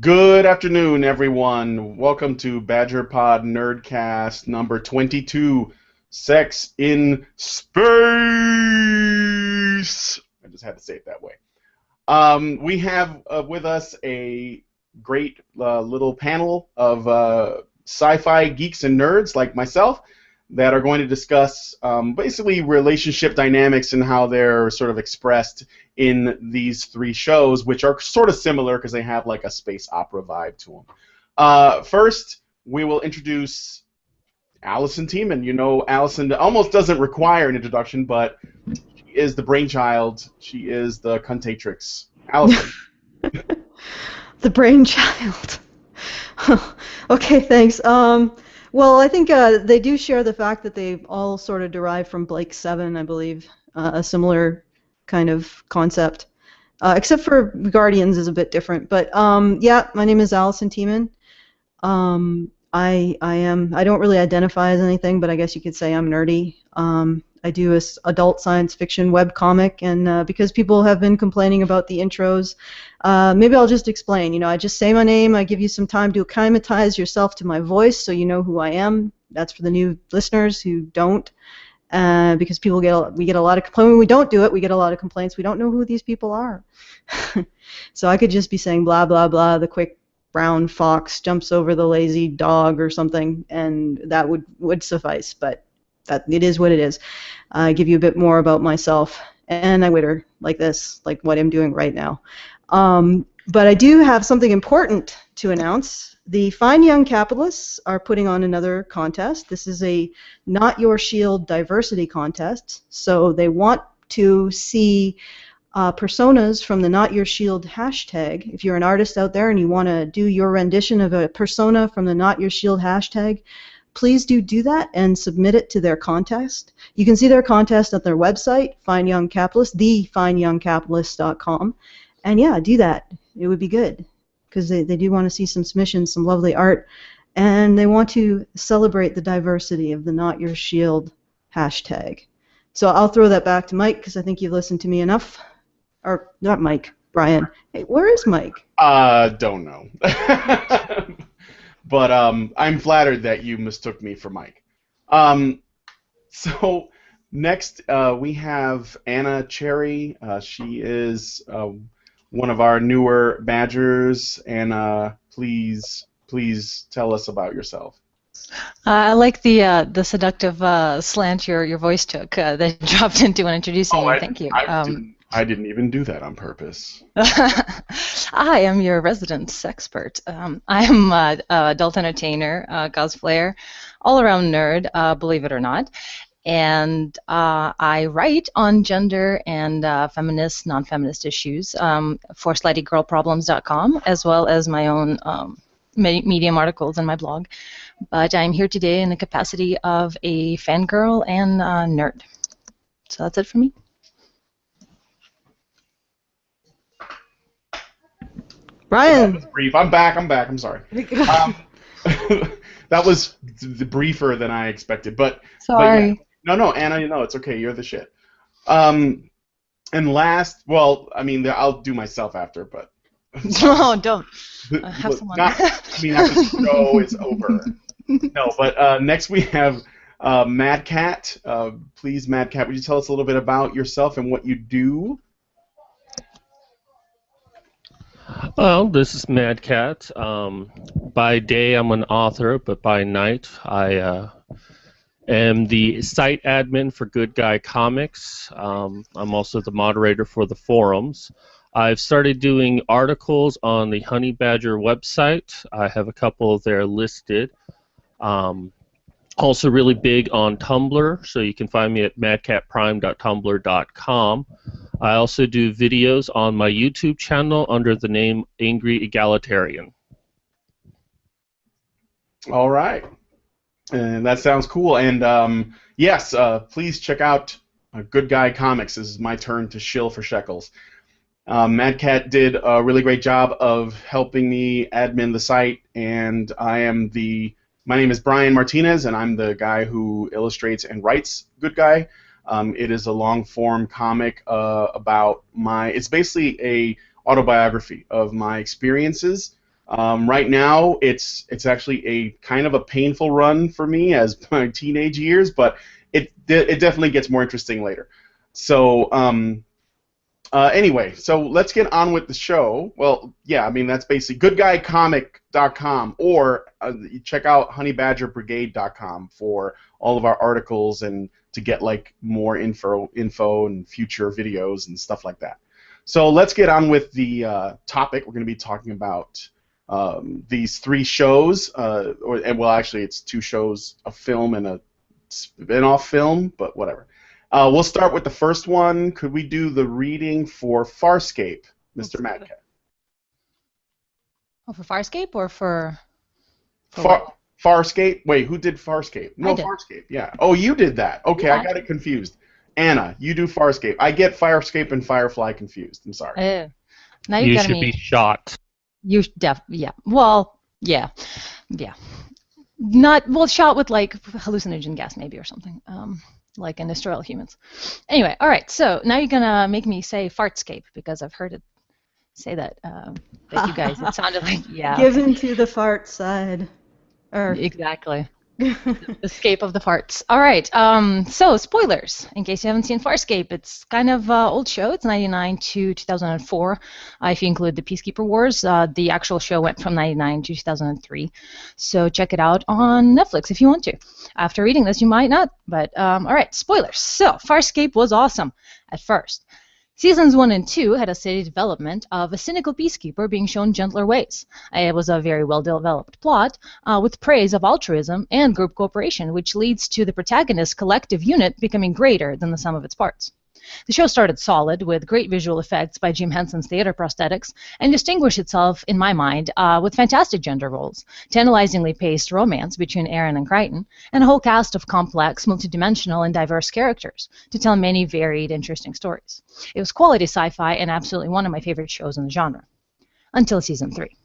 Good afternoon, everyone. Welcome to Badger Pod Nerdcast number 22, Sex in Space. I just had to say it that way. We have with us a great little panel of sci-fi geeks and nerds like myself that are going to discuss basically relationship dynamics and how they're sort of expressed in these three shows, which are sort of similar because they have like a space opera vibe to them. First, we will introduce Allison Tiemann. You know, Allison almost doesn't require an introduction, but she is the brainchild. She is the cuntatrix. Allison. The brainchild. Okay, thanks. Well, I think they do share the fact that they all sort of derive from Blake 7, I believe, a similar kind of concept, except for Guardians is a bit different. But yeah, my name is Allison Tiemann. I don't really identify as anything, but I guess you could say I'm nerdy. I do this adult science fiction webcomic, and because people have been complaining about the intros, maybe I'll just explain. You know, I just say my name, I give you some time to acclimatize yourself to my voice so you know who I am. That's for the new listeners who don't, because we get a lot of complaints. When we don't do it, we get a lot of complaints. We don't know who these people are. So I could just be saying blah, blah, blah, the quick brown fox jumps over the lazy dog or something, and that would suffice, but that it is what it is. I give you a bit more about myself, and I Twitter like this, like what I'm doing right now. But I do have something important to announce. The Fine Young Capitalists are putting on another contest. This is a Not Your Shield diversity contest, so they want to see personas from the Not Your Shield hashtag. If you're an artist out there and you want to do your rendition of a persona from the Not Your Shield hashtag, please do that and submit it to their contest. You can see their contest at their website, Fine Young Capitalist, thefineyoungcapitalist.com. And yeah, do that. It would be good because they do want to see some submissions, some lovely art, and they want to celebrate the diversity of the Not Your Shield hashtag. So I'll throw that back to Mike because I think you've listened to me enough. Or not Mike, Brian. Hey, where is Mike? Don't know. But I'm flattered that you mistook me for Mike. So next we have Anna Cherry. She is one of our newer Badgers. Anna, please tell us about yourself. I like the seductive slant your voice took that you dropped into when introducing you. Thank you. I didn't even do that on purpose. I am your resident expert. I am an adult entertainer, cosplayer, all-around nerd, believe it or not. And I write on gender and feminist, non-feminist issues for slutty-girl-problems.com, as well as my own Medium articles in my blog. But I'm here today in the capacity of a fangirl and nerd. So that's it for me. Brian. That was brief. I'm back. I'm sorry. That was briefer than I expected. But sorry. But yeah. No, Anna, it's okay. You're the shit. And last, well, I mean, I'll do myself after, but. No, don't. Have someone. After the show is over. No, but next we have Mad Cat. Please, Mad Cat, would you tell us a little bit about yourself and what you do? Well, this is Mad Cat. By day, I'm an author, but by night, I am the site admin for Good Guy Comics. I'm also the moderator for the forums. I've started doing articles on the Honey Badger website. I have a couple there listed. Also really big on Tumblr, so you can find me at madcatprime.tumblr.com. I also do videos on my YouTube channel under the name Angry Egalitarian. All right. And that sounds cool. And yes, please check out Good Guy Comics. This is my turn to shill for shekels. Mad Cat did a really great job of helping me admin the site, and my name is Brian Martinez, and I'm the guy who illustrates and writes Good Guy. It is a long-form comic about it's basically a autobiography of my experiences Right now, it's actually a kind of a painful run for me as my teenage years, but it definitely gets more interesting later. So anyway, so let's get on with the show. Well, yeah, I mean that's basically goodguycomic.com, or you check out honeybadgerbrigade.com for all of our articles and to get like more info and future videos and stuff like that. So let's get on with the topic. We're going to be talking about these 3 shows, well, actually, it's 2 shows, a film and a spin-off film, but whatever. We'll start with the first one. Could we do the reading for Farscape, Mr. Madcat? Oh, for Farscape or for Farscape? Wait, who did Farscape? No, I did. Farscape, yeah. Oh, you did that. Okay, Yeah. I got it confused. Anna, you do Farscape. I get Farscape and Firefly confused. I'm sorry. Now You got should me. be shot. Yeah. Well, yeah. Not well, shot with like hallucinogen gas maybe or something. Like in sterile humans. Anyway, all right. So now you're gonna make me say Fartscape because I've heard it say that. But you guys, it sounded like Given to the fart side. Exactly. Escape of the farts. All right. So spoilers, in case you haven't seen Farscape. It's kind of old show. It's 99 to 2004. If you include the Peacekeeper Wars, the actual show went from 99 to 2003. So check it out on Netflix if you want to. After reading this, you might not. But all right, spoilers. So Farscape was awesome at first. Seasons 1 and 2 had a steady development of a cynical peacekeeper being shown gentler ways. It was a very well-developed plot with praise of altruism and group cooperation, which leads to the protagonist's collective unit becoming greater than the sum of its parts. The show started solid, with great visual effects by Jim Henson's theater prosthetics, and distinguished itself, in my mind, with fantastic gender roles, tantalizingly paced romance between Aaron and Crichton, and a whole cast of complex, multidimensional, and diverse characters to tell many varied, interesting stories. It was quality sci-fi and absolutely one of my favorite shows in the genre. Until Season 3.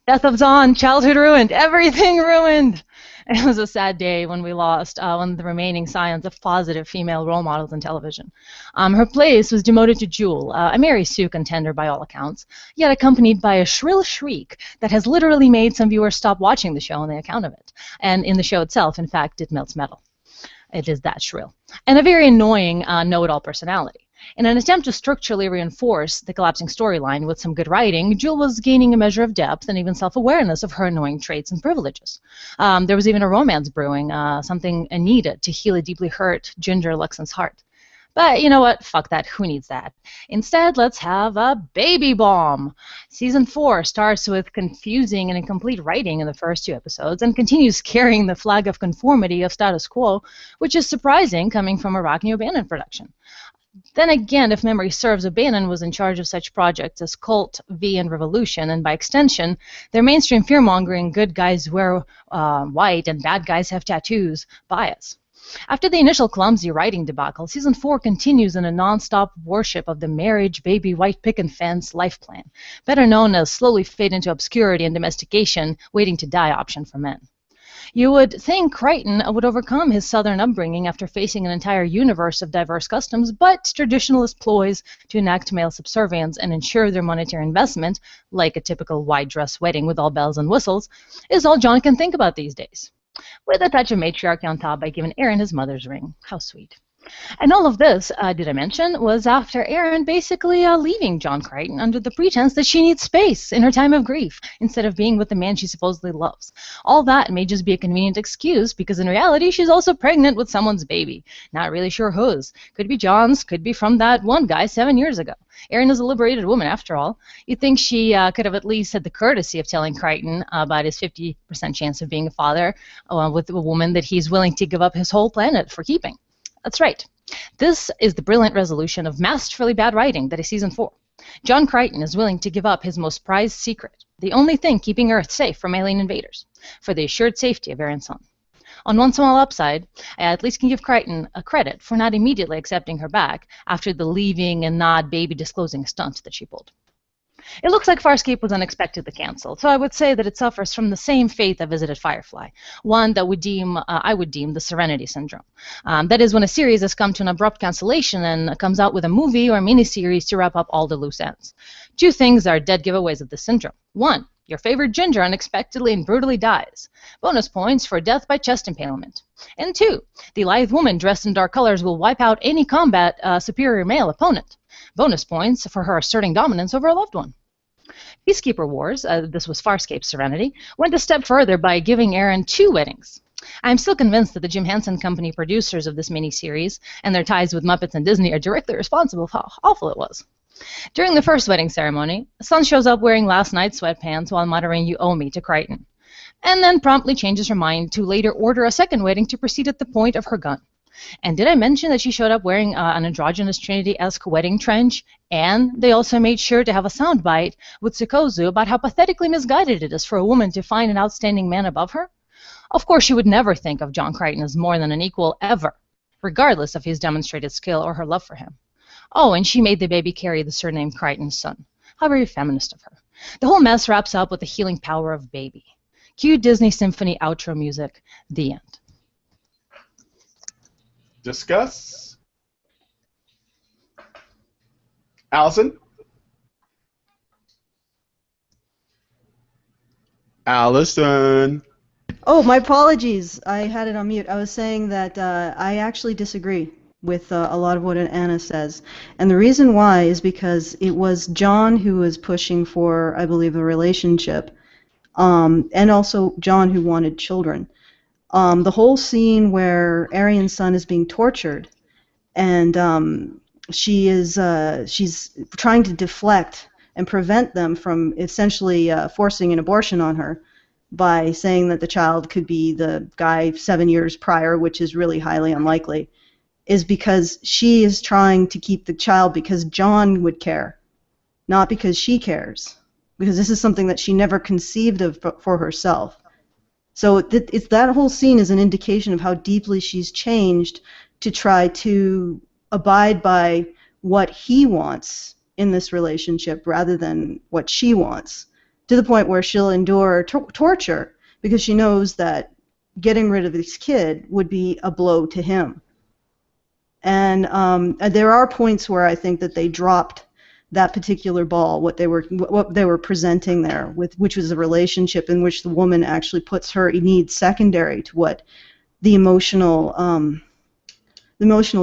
Death of Zahn, childhood ruined, everything ruined! It was a sad day when we lost one of the remaining scions of positive female role models in television. Her place was demoted to Jewel, a Mary Sue contender by all accounts, yet accompanied by a shrill shriek that has literally made some viewers stop watching the show on the account of it. And in the show itself, in fact, it melts metal. It is that shrill. And a very annoying know-it-all personality. In an attempt to structurally reinforce the collapsing storyline with some good writing, Jewel was gaining a measure of depth and even self-awareness of her annoying traits and privileges. There was even a romance brewing, something needed to heal a deeply hurt Ginger Luxon's heart. But you know what? Fuck that. Who needs that? Instead, let's have a baby bomb. Season 4 starts with confusing and incomplete writing in the first 2 episodes and continues carrying the flag of conformity of status quo, which is surprising coming from a Rockne O'Bannon production. Then again, if memory serves, O'Bannon was in charge of such projects as Cult, V, and Revolution, and by extension, their mainstream fear-mongering good guys wear white and bad guys have tattoos bias. After the initial clumsy writing debacle, Season 4 continues in a non-stop worship of the marriage, baby, white picket fence life plan, better known as slowly fade into obscurity and domestication, waiting to die option for men. You would think Crichton would overcome his Southern upbringing after facing an entire universe of diverse customs, but traditionalist ploys to enact male subservience and ensure their monetary investment, like a typical white dress wedding with all bells and whistles, is all John can think about these days. With a touch of matriarchy on top by giving Aaron his mother's ring. How sweet. And all of this, did I mention, was after Aaron basically leaving John Crichton under the pretense that she needs space in her time of grief instead of being with the man she supposedly loves. All that may just be a convenient excuse because in reality she's also pregnant with someone's baby. Not really sure whose. Could be John's, could be from that one guy 7 years ago. Aaron is a liberated woman after all. You'd think she could have at least had the courtesy of telling Crichton about his 50% chance of being a father with a woman that he's willing to give up his whole planet for keeping. That's right. This is the brilliant resolution of masterfully bad writing that is Season 4. John Crichton is willing to give up his most prized secret, the only thing keeping Earth safe from alien invaders, for the assured safety of Aaron's son. On one small upside, I at least can give Crichton a credit for not immediately accepting her back after the leaving and not baby disclosing stunt that she pulled. It looks like Farscape was unexpectedly canceled, so I would say that it suffers from the same fate that visited Firefly, one that I would deem the Serenity Syndrome. That is when a series has come to an abrupt cancellation and comes out with a movie or miniseries to wrap up all the loose ends. 2 things are dead giveaways of this syndrome. 1, Your favorite ginger unexpectedly and brutally dies. Bonus points for death by chest impalement. And 2, the lithe woman dressed in dark colors will wipe out any combat superior male opponent. Bonus points for her asserting dominance over a loved one. Peacekeeper Wars, this was Farscape Serenity, went a step further by giving Aaron 2 weddings. I'm still convinced that the Jim Henson Company producers of this miniseries and their ties with Muppets and Disney are directly responsible for how awful it was. During the first wedding ceremony, Sun shows up wearing last night's sweatpants while muttering "You owe me" to Crichton, and then promptly changes her mind to later order a second wedding to proceed at the point of her gun. And did I mention that she showed up wearing an androgynous Trinity-esque wedding trench? And they also made sure to have a soundbite with Sikozu about how pathetically misguided it is for a woman to find an outstanding man above her. Of course, she would never think of John Crichton as more than an equal ever, regardless of his demonstrated skill or her love for him. Oh, and she made the baby carry the surname Crichton's son. How very feminist of her. The whole mess wraps up with the healing power of baby. Cue Disney Symphony outro music. The end. Discuss. Allison? Allison. Oh, my apologies. I had it on mute. I was saying that I actually disagree with a lot of what Anna says. And the reason why is because it was John who was pushing for, I believe, a relationship, and also John who wanted children. The whole scene where Arian's son is being tortured, and she's trying to deflect and prevent them from essentially forcing an abortion on her by saying that the child could be the guy 7 years prior, which is really highly unlikely, is because she is trying to keep the child because John would care, not because she cares, because this is something that she never conceived of for herself. So it's that whole scene is an indication of how deeply she's changed to try to abide by what he wants in this relationship rather than what she wants, to the point where she'll endure torture because she knows that getting rid of this kid would be a blow to him. And there are points where I think that they dropped that particular ball, what they were presenting there, which was a relationship in which the woman actually puts her needs secondary to what the emotional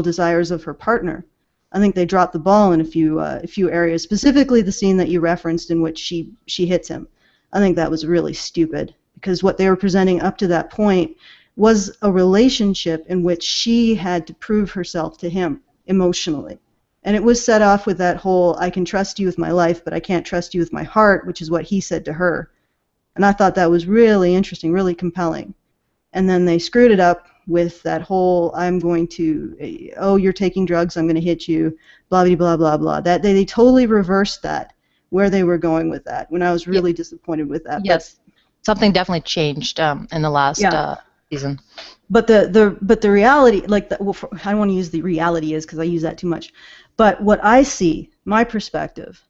desires of her partner. I think they dropped the ball in a few areas, specifically the scene that you referenced in which she hits him. I think that was really stupid because what they were presenting up to that point was a relationship in which she had to prove herself to him emotionally. And it was set off with that whole, I can trust you with my life, but I can't trust you with my heart, which is what he said to her. And I thought that was really interesting, really compelling. And then they screwed it up with that whole, I'm going to, oh, you're taking drugs, I'm going to hit you, blah, blah, blah, blah, blah. That, they totally reversed that, where they were going with that, when I was really disappointed with that. Yes, something definitely changed in the last season. But the reality, I don't want to use the reality is because I use that too much. But what I see, my perspective,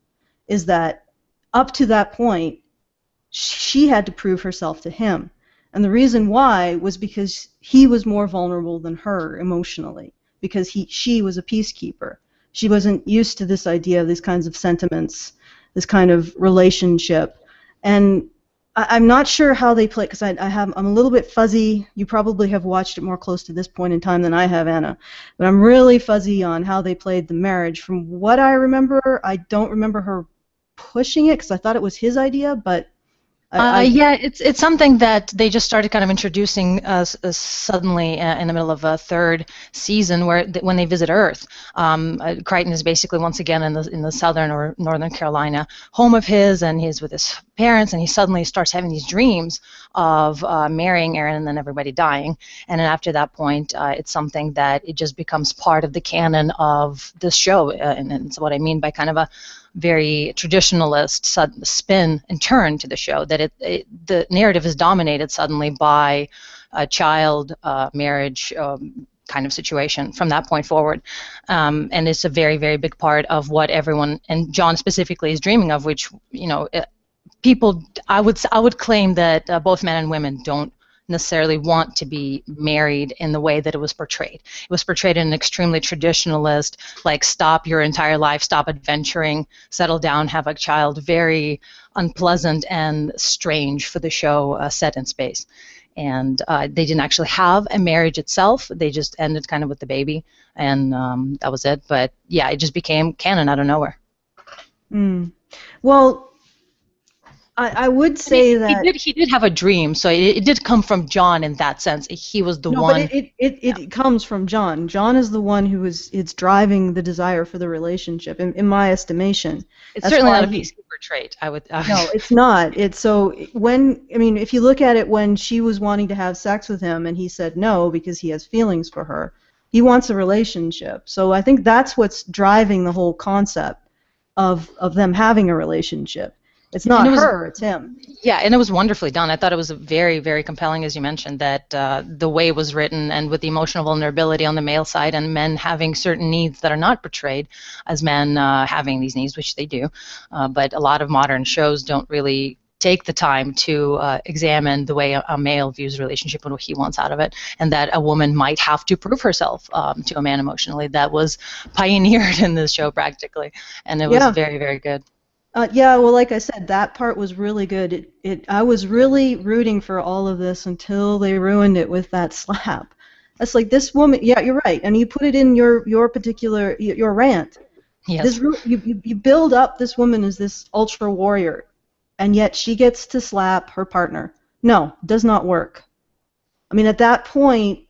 is that up to that point, she had to prove herself to him. And the reason why was because he was more vulnerable than her emotionally, because she was a peacekeeper. She wasn't used to this idea of these kinds of sentiments, this kind of relationship. And I'm not sure how they play, because I'm a little bit fuzzy. You probably have watched it more close to this point in time than I have, Anna. But I'm really fuzzy on how they played the marriage. From what I remember, I don't remember her pushing it, because I thought it was his idea, but... Yeah, it's something that they just started kind of introducing suddenly in the middle of a third season, where when they visit Earth, Crichton is basically once again in the southern or northern Carolina home of his, and he's with his parents, and he suddenly starts having these dreams of marrying Erin and then everybody dying. And then after that point, it's something that it just becomes part of the canon of this show, and it's what I mean by kind of a very traditionalist spin and turn to the show, that the narrative is dominated suddenly by a child marriage kind of situation from that point forward, and it's a very, very big part of what everyone, and John specifically, is dreaming of, which, people, I would claim that both men and women don't necessarily want to be married in the way that it was portrayed. It was portrayed in an extremely traditionalist, like stop your entire life, stop adventuring, settle down, have a child, very unpleasant and strange for the show set in space. And they didn't actually have a marriage itself. They just ended kind of with the baby, and that was it. But yeah, it just became canon out of nowhere. Well, I would say that he did have a dream, so it did come from John in that sense. He was the no, one. but it comes from John. John is the one who is it's driving the desire for the relationship, in my estimation. It's certainly not a peacekeeper trait. I would. No, it's not. It's so if you look at it when she was wanting to have sex with him and he said no because he has feelings for her, he wants a relationship. So I think that's what's driving the whole concept of them having a relationship. It's not her, it's him. Yeah, and it was wonderfully done. I thought it was very, very compelling, as you mentioned, that the way it was written and with the emotional vulnerability on the male side and men having certain needs that are not portrayed as men having these needs, which they do. But a lot of modern shows don't really take the time to examine the way a male views a relationship and what he wants out of it, and that a woman might have to prove herself to a man emotionally. That was pioneered in this show practically, and it was very, very good. Yeah, well, like I said, that part was really good. I was really rooting for all of this until they ruined it with that slap. That's like this woman. Yeah, you're right, and you put it in your particular your rant. Yes. You build up this woman as this ultra warrior, and yet she gets to slap her partner. No, does not work. I mean, at that point,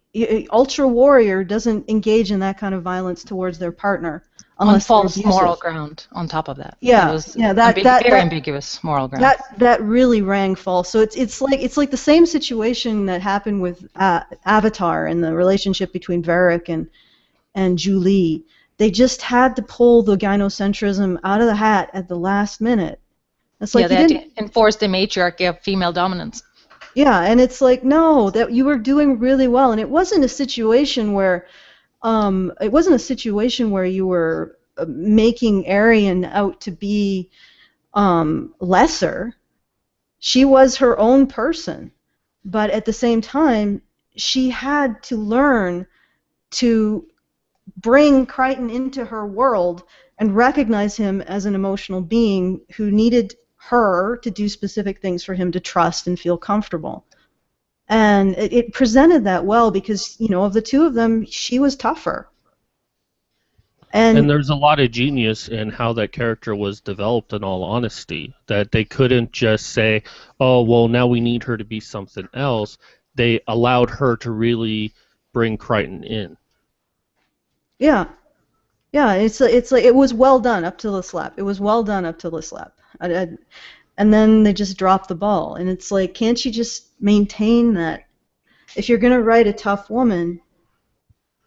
ultra warrior doesn't engage in that kind of violence towards their partner. On false moral ground, on top of that. Yeah, it was very ambiguous moral ground. That really rang false. So it's like the same situation that happened with Avatar and the relationship between Varric and Julie. They just had to pull the gynocentrism out of the hat at the last minute. It's like they had to enforce the matriarchy of female dominance. Yeah, and it's like no, that you were doing really well, and it wasn't a situation where. It wasn't a situation where you were making Arian out to be lesser. She was her own person, but at the same time, she had to learn to bring Crichton into her world and recognize him as an emotional being who needed her to do specific things for him to trust and feel comfortable. And it presented that well because, of the two of them, she was tougher. And there's a lot of genius in how that character was developed, in all honesty, that they couldn't just say, oh, well, now we need her to be something else. They allowed her to really bring Crichton in. Yeah. Yeah, it's like it was well done up till the slap. It was well done up till the slap. And then they just dropped the ball. And it's like, can't you just maintain that? If you're going to write a tough woman,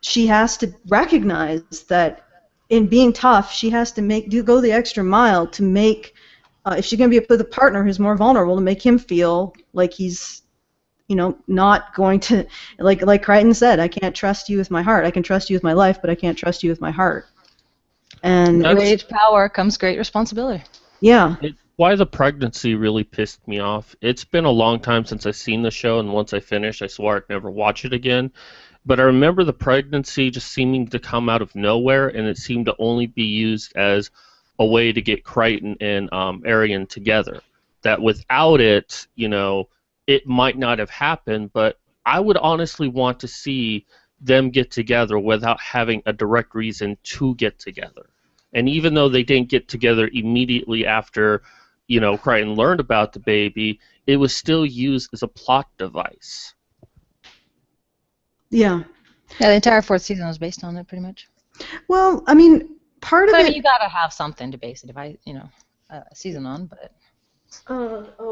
she has to recognize that in being tough, she has to go the extra mile to make, if she's going to be with a partner who's more vulnerable, to make him feel like he's, not going to, like Crichton said, I can't trust you with my heart. I can trust you with my life, but I can't trust you with my heart. And great power comes great responsibility. Yeah. Why the pregnancy really pissed me off. It's been a long time since I've seen the show, and once I finished, I swore I'd never watch it again. But I remember the pregnancy just seeming to come out of nowhere, and it seemed to only be used as a way to get Crichton and Arian together. That without it, it might not have happened, but I would honestly want to see them get together without having a direct reason to get together. And even though they didn't get together immediately after Crichton learned about the baby, it was still used as a plot device. Yeah. Yeah, the entire fourth season was based on it, pretty much. Well, I mean, part of it. You gotta have something to base it, a season on, but.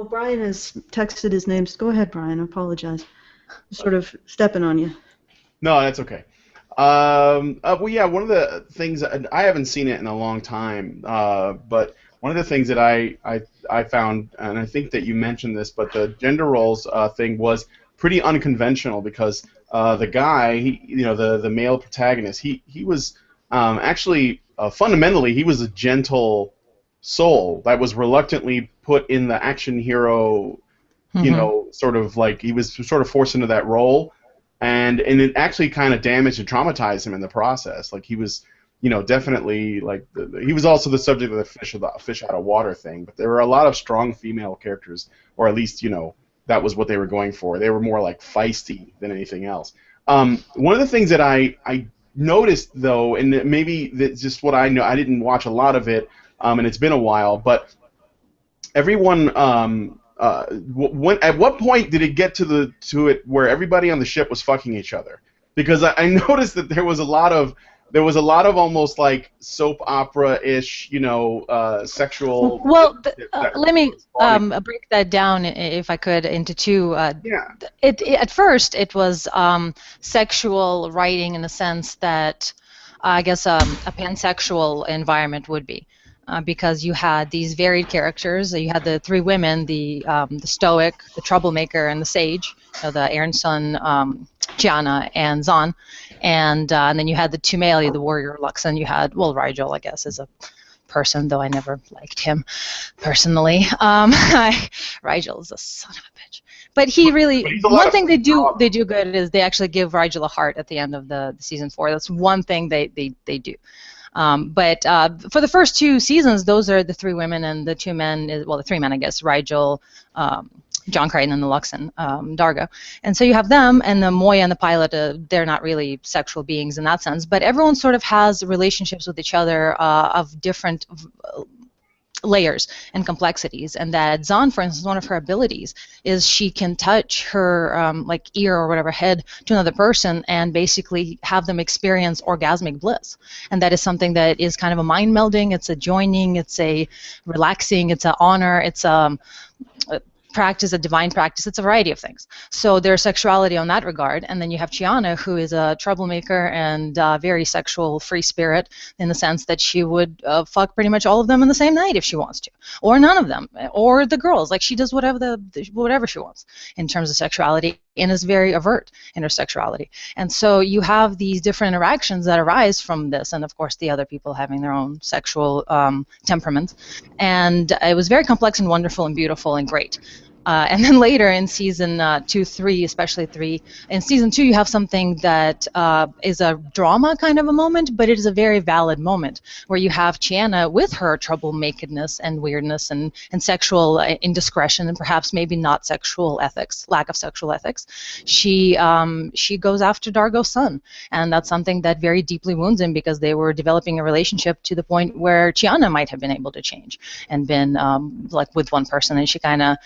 Brian has texted his name. Go ahead, Brian. I apologize. I'm sort of stepping on you. No, that's okay. Well, yeah, one of the things, I haven't seen it in a long time, but one of the things that I found, and I think that you mentioned this, but the gender roles thing was pretty unconventional because the guy, the male protagonist, he was actually fundamentally he was a gentle soul that was reluctantly put in the action hero you know, sort of like he was sort of forced into that role, and it actually kind of damaged and traumatized him in the process. Like he was, you know, definitely like he was also the subject of the fish out of water thing. But there were a lot of strong female characters, or at least, you know, that was what they were going for. They were more like feisty than anything else. One of the things that I noticed though, and maybe that's just what I know, I didn't watch a lot of it, and it's been a while, but everyone. At what point did it get to it where everybody on the ship was fucking each other? Because I noticed that there was a lot of almost like soap opera-ish, you know, sexual. Well, let me break that down, if I could, into two. Yeah. At first, it was sexual writing in the sense that I guess a pansexual environment would be. Because you had these varied characters. You had the three women, the stoic, the troublemaker, and the sage, you know, the Aaron Sun, Chiana, and Zahn. And then you had the two male, the warrior Lux, and you had, well, Rigel, I guess, as a person, though I never liked him personally. Rigel is a son of a bitch. But he really, one thing they do good is they actually give Rigel a heart at the end of the season 4. That's one thing they do. But for the first 2 seasons, those are the 3 women and the 2 men, well, the 3 men, I guess, Rigel, John Crichton, and the Luxon, Dargo. And so you have them, and the Moya and the pilot, they're not really sexual beings in that sense, but everyone sort of has relationships with each other of different layers and complexities, and that Zahn, for instance, one of her abilities is she can touch her like ear or whatever head to another person and basically have them experience orgasmic bliss, and that is something that is kind of a mind melding. It's a joining, it's a relaxing, it's an honor, it's a practice, a divine practice. It's a variety of things. So there's sexuality on that regard, and then you have Chiana, who is a troublemaker and very sexual, free spirit in the sense that she would fuck pretty much all of them in the same night if she wants to, or none of them, or the girls. Like she does whatever she wants in terms of sexuality, and is very overt in her sexuality. And so you have these different interactions that arise from this, and of course the other people having their own sexual temperament. And it was very complex and wonderful and beautiful and great. And then later in season 2, 3, especially 3, in season 2 you have something that is a drama kind of a moment, but it is a very valid moment where you have Chiana with her troublemakedness and weirdness and sexual indiscretion and perhaps maybe not sexual ethics, lack of sexual ethics. She goes after Dargo's son, and that's something that very deeply wounds him because they were developing a relationship to the point where Chiana might have been able to change and been like with one person, and she kind of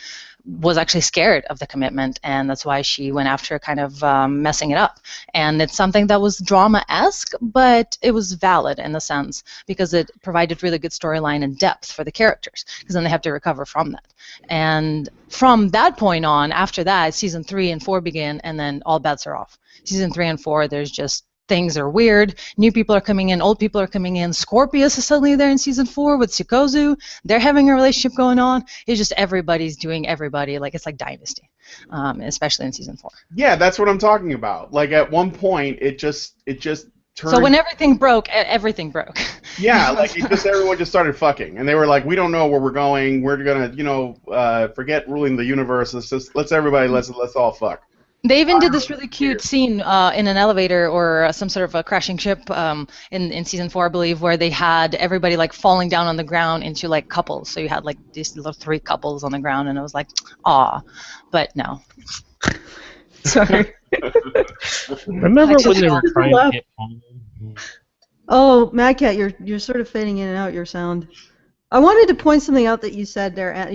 was actually scared of the commitment, and that's why she went after kind of messing it up. And it's something that was drama-esque, but it was valid in a sense because it provided really good storyline and depth for the characters, because then they have to recover from that. And from that point on, after that, season 3 and 4 begin, and then all bets are off. Season 3 and 4, there's just things are weird. New people are coming in. Old people are coming in. Scorpius is suddenly there in season 4 with Sukozu. They're having a relationship going on. It's just everybody's doing everybody. Like it's like Dynasty, especially in season 4. Yeah, that's what I'm talking about. Like at one point, it just turned. So when everything broke, everything broke. Yeah, like everyone just started fucking, and they were like, "We don't know where we're going. We're gonna, forget ruling the universe. Let's all fuck." They even did this really cute scene in an elevator or some sort of a crashing ship in season 4, I believe, where they had everybody like falling down on the ground into like couples. So you had like these little 3 couples on the ground, and it was like, aw, but no. Sorry. Remember when they were trying to get home? Oh, Mad Cat, you're sort of fading in and out your sound. I wanted to point something out that you said there.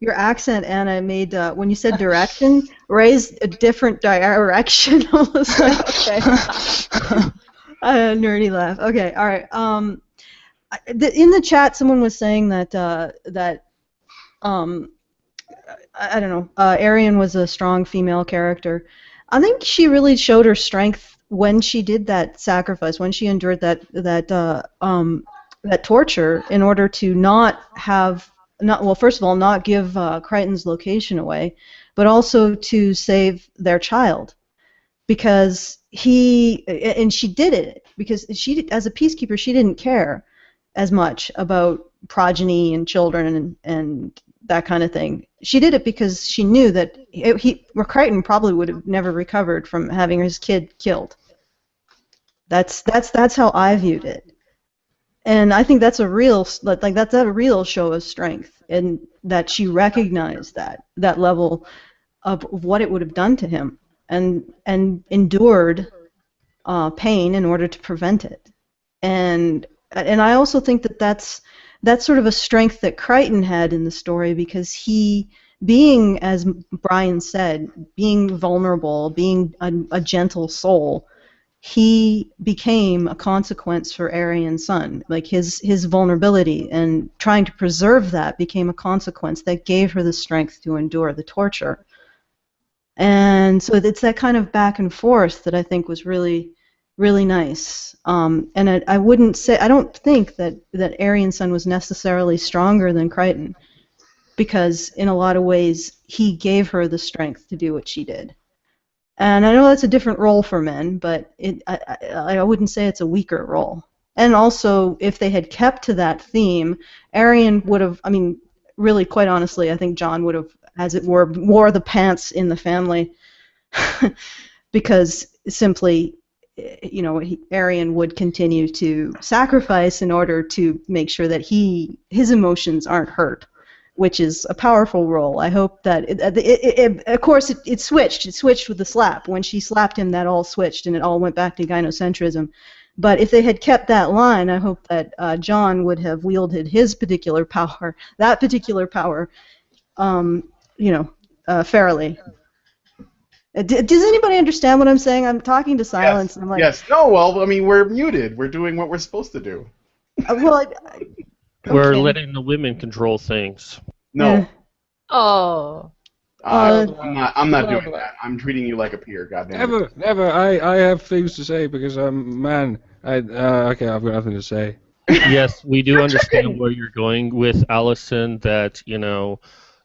Your accent, Anna, made when you said direction, raised a different direction. I was like, okay. Nerdy laugh. Okay, all right. In the chat, someone was saying that I don't know, Arian was a strong female character. I think she really showed her strength when she did that sacrifice, when she endured that torture in order to first of all, not give Crichton's location away, but also to save their child, because she did it because she, as a peacekeeper, she didn't care as much about progeny and children and that kind of thing. She did it because she knew that Crichton probably would have never recovered from having his kid killed. That's how I viewed it, and I think that's a real that's a real show of strength, and that she recognized that level of what it would have done to him, and endured pain in order to prevent it. And I also think that that's sort of a strength that Crichton had in the story, because he, being, as Brian said, being vulnerable, being a gentle soul, he became a consequence for Arian's son. Like his vulnerability and trying to preserve that became a consequence that gave her the strength to endure the torture. And so it's that kind of back and forth that I think was really, really nice. And I wouldn't say, I don't think that Arian's son was necessarily stronger than Crichton, because in a lot of ways he gave her the strength to do what she did. And I know that's a different role for men, but I wouldn't say it's a weaker role. And also, if they had kept to that theme, Arian would have, I mean, really, quite honestly, I think John would have, as it were, wore the pants in the family, because simply, you know, Arian would continue to sacrifice in order to make sure that his emotions aren't hurt, which is a powerful role. I hope that, of course, it switched. It switched with the slap. When she slapped him, that all switched, and it all went back to gynocentrism. But if they had kept that line, I hope that John would have wielded his particular power, fairly. Does anybody understand what I'm saying? I'm talking to silence. Yes. And I'm like, yes. No, well, I mean, we're muted. We're doing what we're supposed to do. We're okay. letting the women control things. No. Oh. I'm not doing that. I'm treating you like a peer, goddamn. Never. I have things to say because I'm a man. Okay, I've got nothing to say. Yes, we do understand where you're going with Allison, that, you know,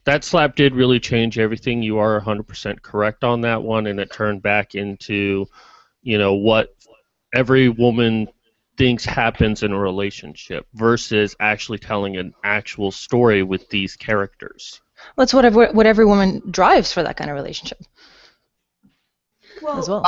that slap did really change everything. You are 100% correct on that one, and it turned back into, you know, what every woman thinks happens in a relationship versus actually telling an actual story with these characters. Well, it's what every woman drives for that kind of relationship. Well, as well.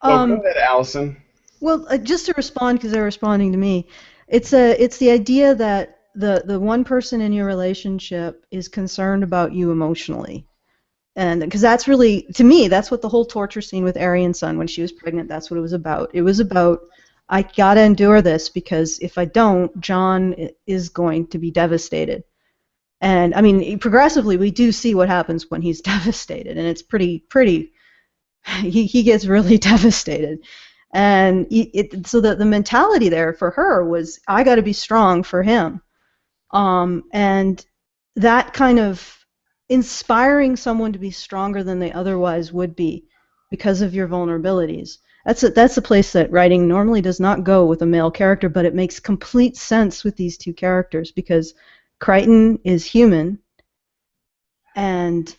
Go ahead, Allison. Well, just to respond, because they're responding to me, it's the idea that the one person in your relationship is concerned about you emotionally, and because that's really, to me, that's what the whole torture scene with Arian's son when she was pregnant, that's what it was about. It was about, I gotta endure this, because if I don't, John is going to be devastated. And I mean, progressively, we do see what happens when he's devastated, and it's pretty. He gets really devastated. And so the mentality there for her was, I got to be strong for him. And that kind of inspiring someone to be stronger than they otherwise would be because of your vulnerabilities. That's a place that writing normally does not go with a male character, but it makes complete sense with these two characters, because Crichton is human and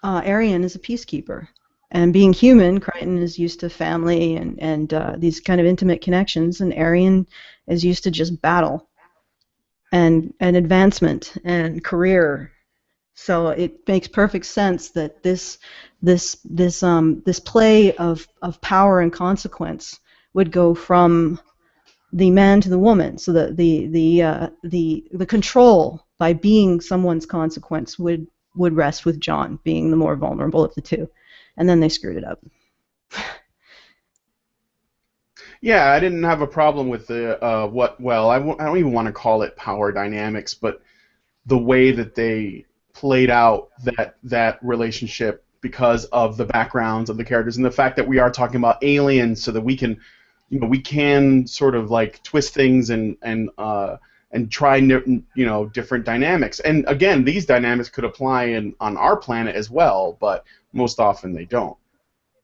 Arian is a peacekeeper. And being human, Crichton is used to family and these kind of intimate connections, and Arian is used to just battle and advancement and career. So it makes perfect sense that this play of power and consequence would go from the man to the woman. So the control by being someone's consequence would rest with John, being the more vulnerable of the two. And then they screwed it up. Yeah, I didn't have a problem with the I don't even want to call it power dynamics, but the way that they played out that relationship because of the backgrounds of the characters and the fact that we are talking about aliens, so that we can sort of like twist things and try different dynamics. And again, these dynamics could apply on our planet as well, but most often they don't.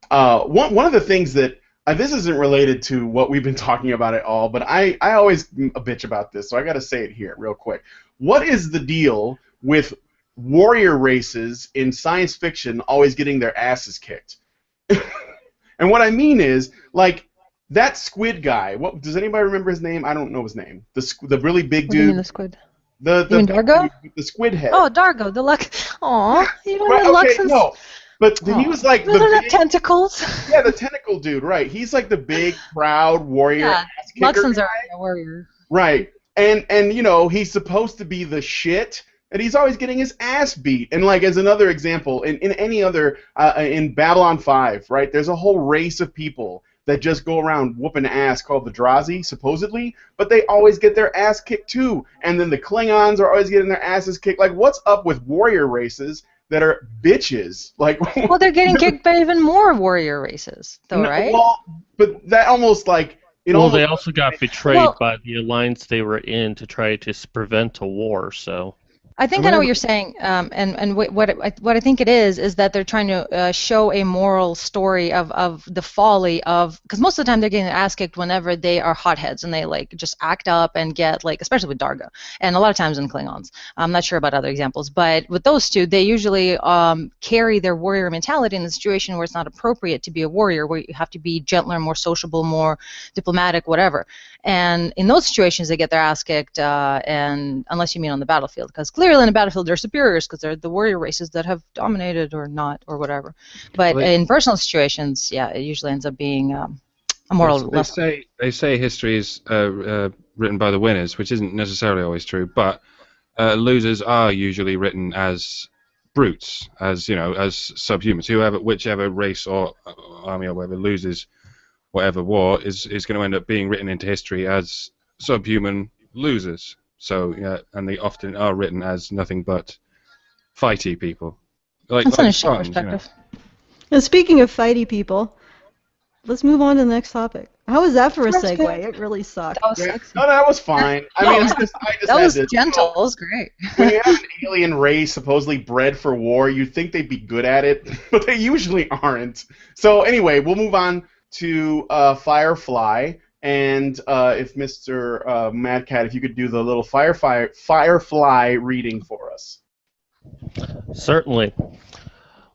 One of the things that this isn't related to what we've been talking about at all, but I always a bitch about this, so I got to say it here real quick. What is the deal with warrior races in science fiction always getting their asses kicked? And what I mean is, like, that squid guy. What does anybody remember his name? I don't know his name. The really big What do you mean dude. the squid? You mean Dargo? with the squid head. Oh, Dargo, the luck. Aw, you don't Right, have okay, Luxons? no, but he was like the Those are big, tentacles. yeah, the tentacle dude, right? He's like the big, proud warrior Yeah, ass kicker Luxons guy. are a warrior. Right. And you know, he's supposed to be the shit, and he's always getting his ass beat. And like as another example, in any other in Babylon 5, right? There's a whole race of people that just go around whooping ass called the Drazi, supposedly, but they always get their ass kicked too. And then the Klingons are always getting their asses kicked. Like, what's up with warrior races that are bitches? Like, Well, they're getting kicked by even more warrior races, though, right? Well, but that almost like it Well, almost they also got betrayed Well- by the alliance they were in to try to prevent a war. So I think I know what you're saying, and what I think it is that they're trying to show a moral story of the folly of, because most of the time they're getting their ass kicked whenever they are hotheads and they like just act up and get like, especially with Dargo, and a lot of times in Klingons. I'm not sure about other examples, but with those two, they usually carry their warrior mentality in a situation where it's not appropriate to be a warrior, where you have to be gentler, more sociable, more diplomatic, whatever. And in those situations, they get their ass kicked, and unless you mean on the battlefield, because clearly in the battlefield they're superiors because they're the warrior races that have dominated or not or whatever. But in personal situations, yeah, it usually ends up being a moral lesson. They say history is written by the winners, which isn't necessarily always true, but losers are usually written as brutes, as subhumans. Whichever race or army or whatever loses whatever war is going to end up being written into history as subhuman losers. So yeah, and they often are written as nothing but fighty people. Like That's an interesting songs, perspective. And speaking of fighty people, let's move on to the next topic. How was that for a That's segue? good. It really sucked. That was Yeah. sexy. No, that was fine. I mean, I just That had was to, gentle. It was great. when you have an alien race supposedly bred for war, you'd think they'd be good at it, but they usually aren't. So anyway, we'll move on to Firefly, and if Mr. Mad Cat, if you could do the little Firefly reading for us. certainly.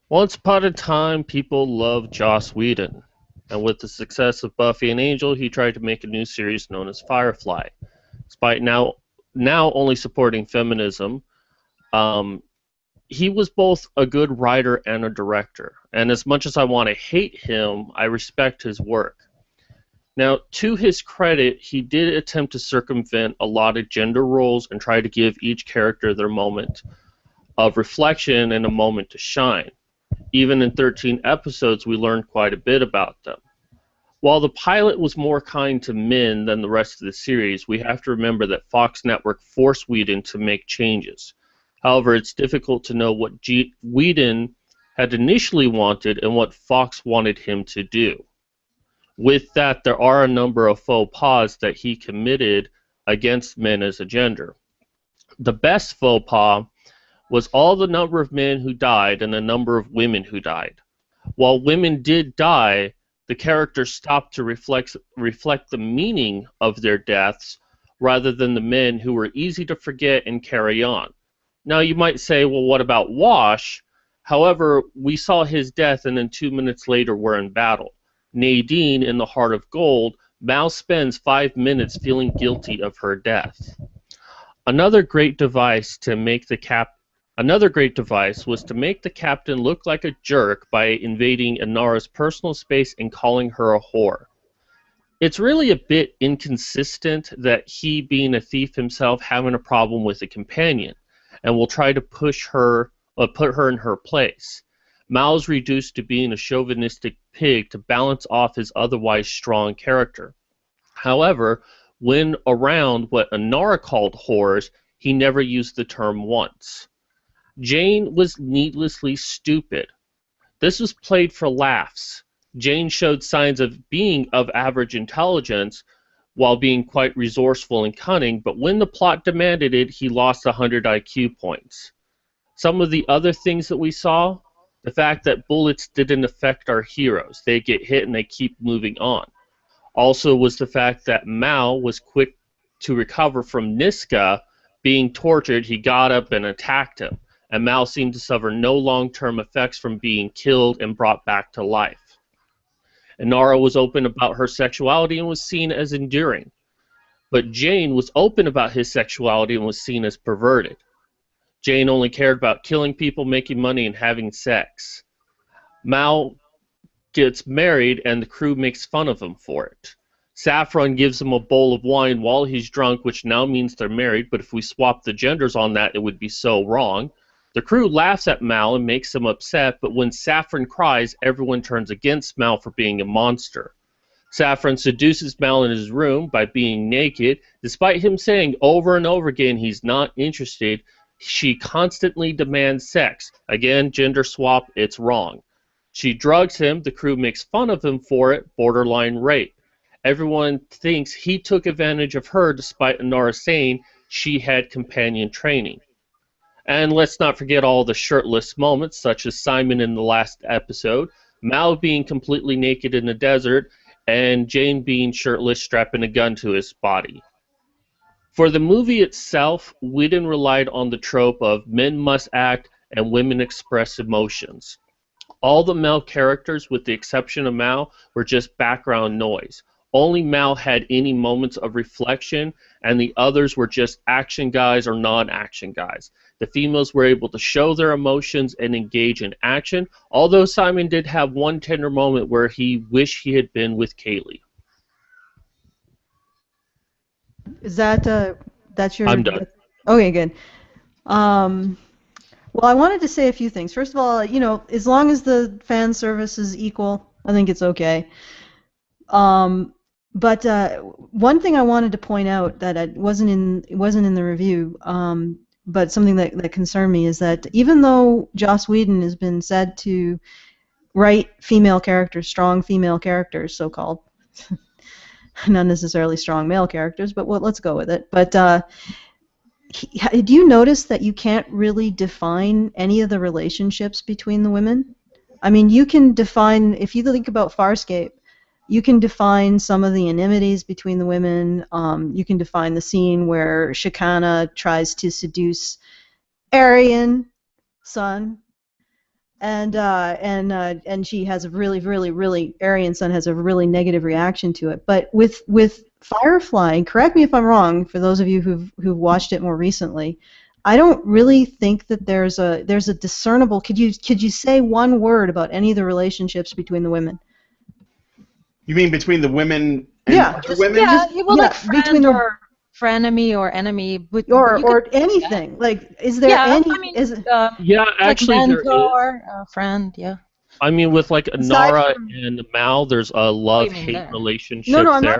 Once upon a time, people loved Joss Whedon, and with the success of Buffy and Angel, he tried to make a new series known as Firefly. Despite now only supporting feminism, he was both a good writer and a director. And as much as I want to hate him, I respect his work. Now, to his credit, he did attempt to circumvent a lot of gender roles and try to give each character their moment of reflection and a moment to shine. Even in 13 episodes, we learned quite a bit about them. While the pilot was more kind to men than the rest of the series, we have to remember that Fox Network forced Whedon to make changes. However, it's difficult to know what Whedon had initially wanted and what Fox wanted him to do. With that, there are a number of faux pas that he committed against men as a gender. The best faux pas was all the number of men who died and the number of women who died. While women did die, the characters stopped to reflect the meaning of their deaths rather than the men who were easy to forget and carry on. Now you might say, well, what about Wash? However, we saw his death and then 2 minutes later we're in battle. Nadine, in the Heart of Gold, Mal spends 5 minutes feeling guilty of her death. Another great device was to make the captain look like a jerk by invading Inara's personal space and calling her a whore. It's really a bit inconsistent that he, being a thief himself, having a problem with a companion, and will try to put her in her place. Mal's reduced to being a chauvinistic pig to balance off his otherwise strong character. However, when around what Inara called whores, he never used the term once. Jane was needlessly stupid. This was played for laughs. Jane showed signs of being of average intelligence while being quite resourceful and cunning, but when the plot demanded it, he lost 100 IQ points. Some of the other things that we saw, the fact that bullets didn't affect our heroes. They get hit and they keep moving on. Also was the fact that Mal was quick to recover from Niska being tortured. He got up and attacked him, and Mal seemed to suffer no long-term effects from being killed and brought back to life. Inara was open about her sexuality and was seen as enduring. But Jane was open about his sexuality and was seen as perverted. Jane only cared about killing people, making money, and having sex. Mal gets married, and the crew makes fun of him for it. Saffron gives him a bowl of wine while he's drunk, which now means they're married, but if we swap the genders on that, it would be so wrong. The crew laughs at Mal and makes him upset, but when Saffron cries, everyone turns against Mal for being a monster. Saffron seduces Mal in his room by being naked. Despite him saying over and over again he's not interested, she constantly demands sex. Again, gender swap, it's wrong. She drugs him, the crew makes fun of him for it, borderline rape. Everyone thinks he took advantage of her despite Inara saying she had companion training. And let's not forget all the shirtless moments, such as Simon in the last episode, Mal being completely naked in the desert, and Jane being shirtless, strapping a gun to his body. For the movie itself, Whedon relied on the trope of men must act and women express emotions. All the male characters, with the exception of Mal, were just background noise. Only Mal had any moments of reflection, and the others were just action guys or non-action guys. The females were able to show their emotions and engage in action, although Simon did have one tender moment where he wished he had been with Kaylee. Is that's your? I'm done. Okay, good. Well, I wanted to say a few things. First of all, as long as the fan service is equal, I think it's okay. But one thing I wanted to point out that it wasn't in the review, but something that concerned me is that even though Joss Whedon has been said to write female characters, strong female characters, so-called, not necessarily strong male characters, but let's go with it. But do you notice that you can't really define any of the relationships between the women? I mean, you can define, if you think about Farscape, you can define some of the inimities between the women. You can define the scene where Shikana tries to seduce Aryan son, and she has a really Aryan son has a really negative reaction to it. But with Firefly, and correct me if I'm wrong, for those of you who've watched it more recently, I don't really think that there's a discernible. Could you say one word about any of the relationships between the women? You mean between the women and other women? Like friend between or frenemy or enemy, but or anything. Like, is there any? I mean, Actually, like there is. mentor, friend, I mean, with like Inara and Mal, there's a love-hate relationship No, I'm there.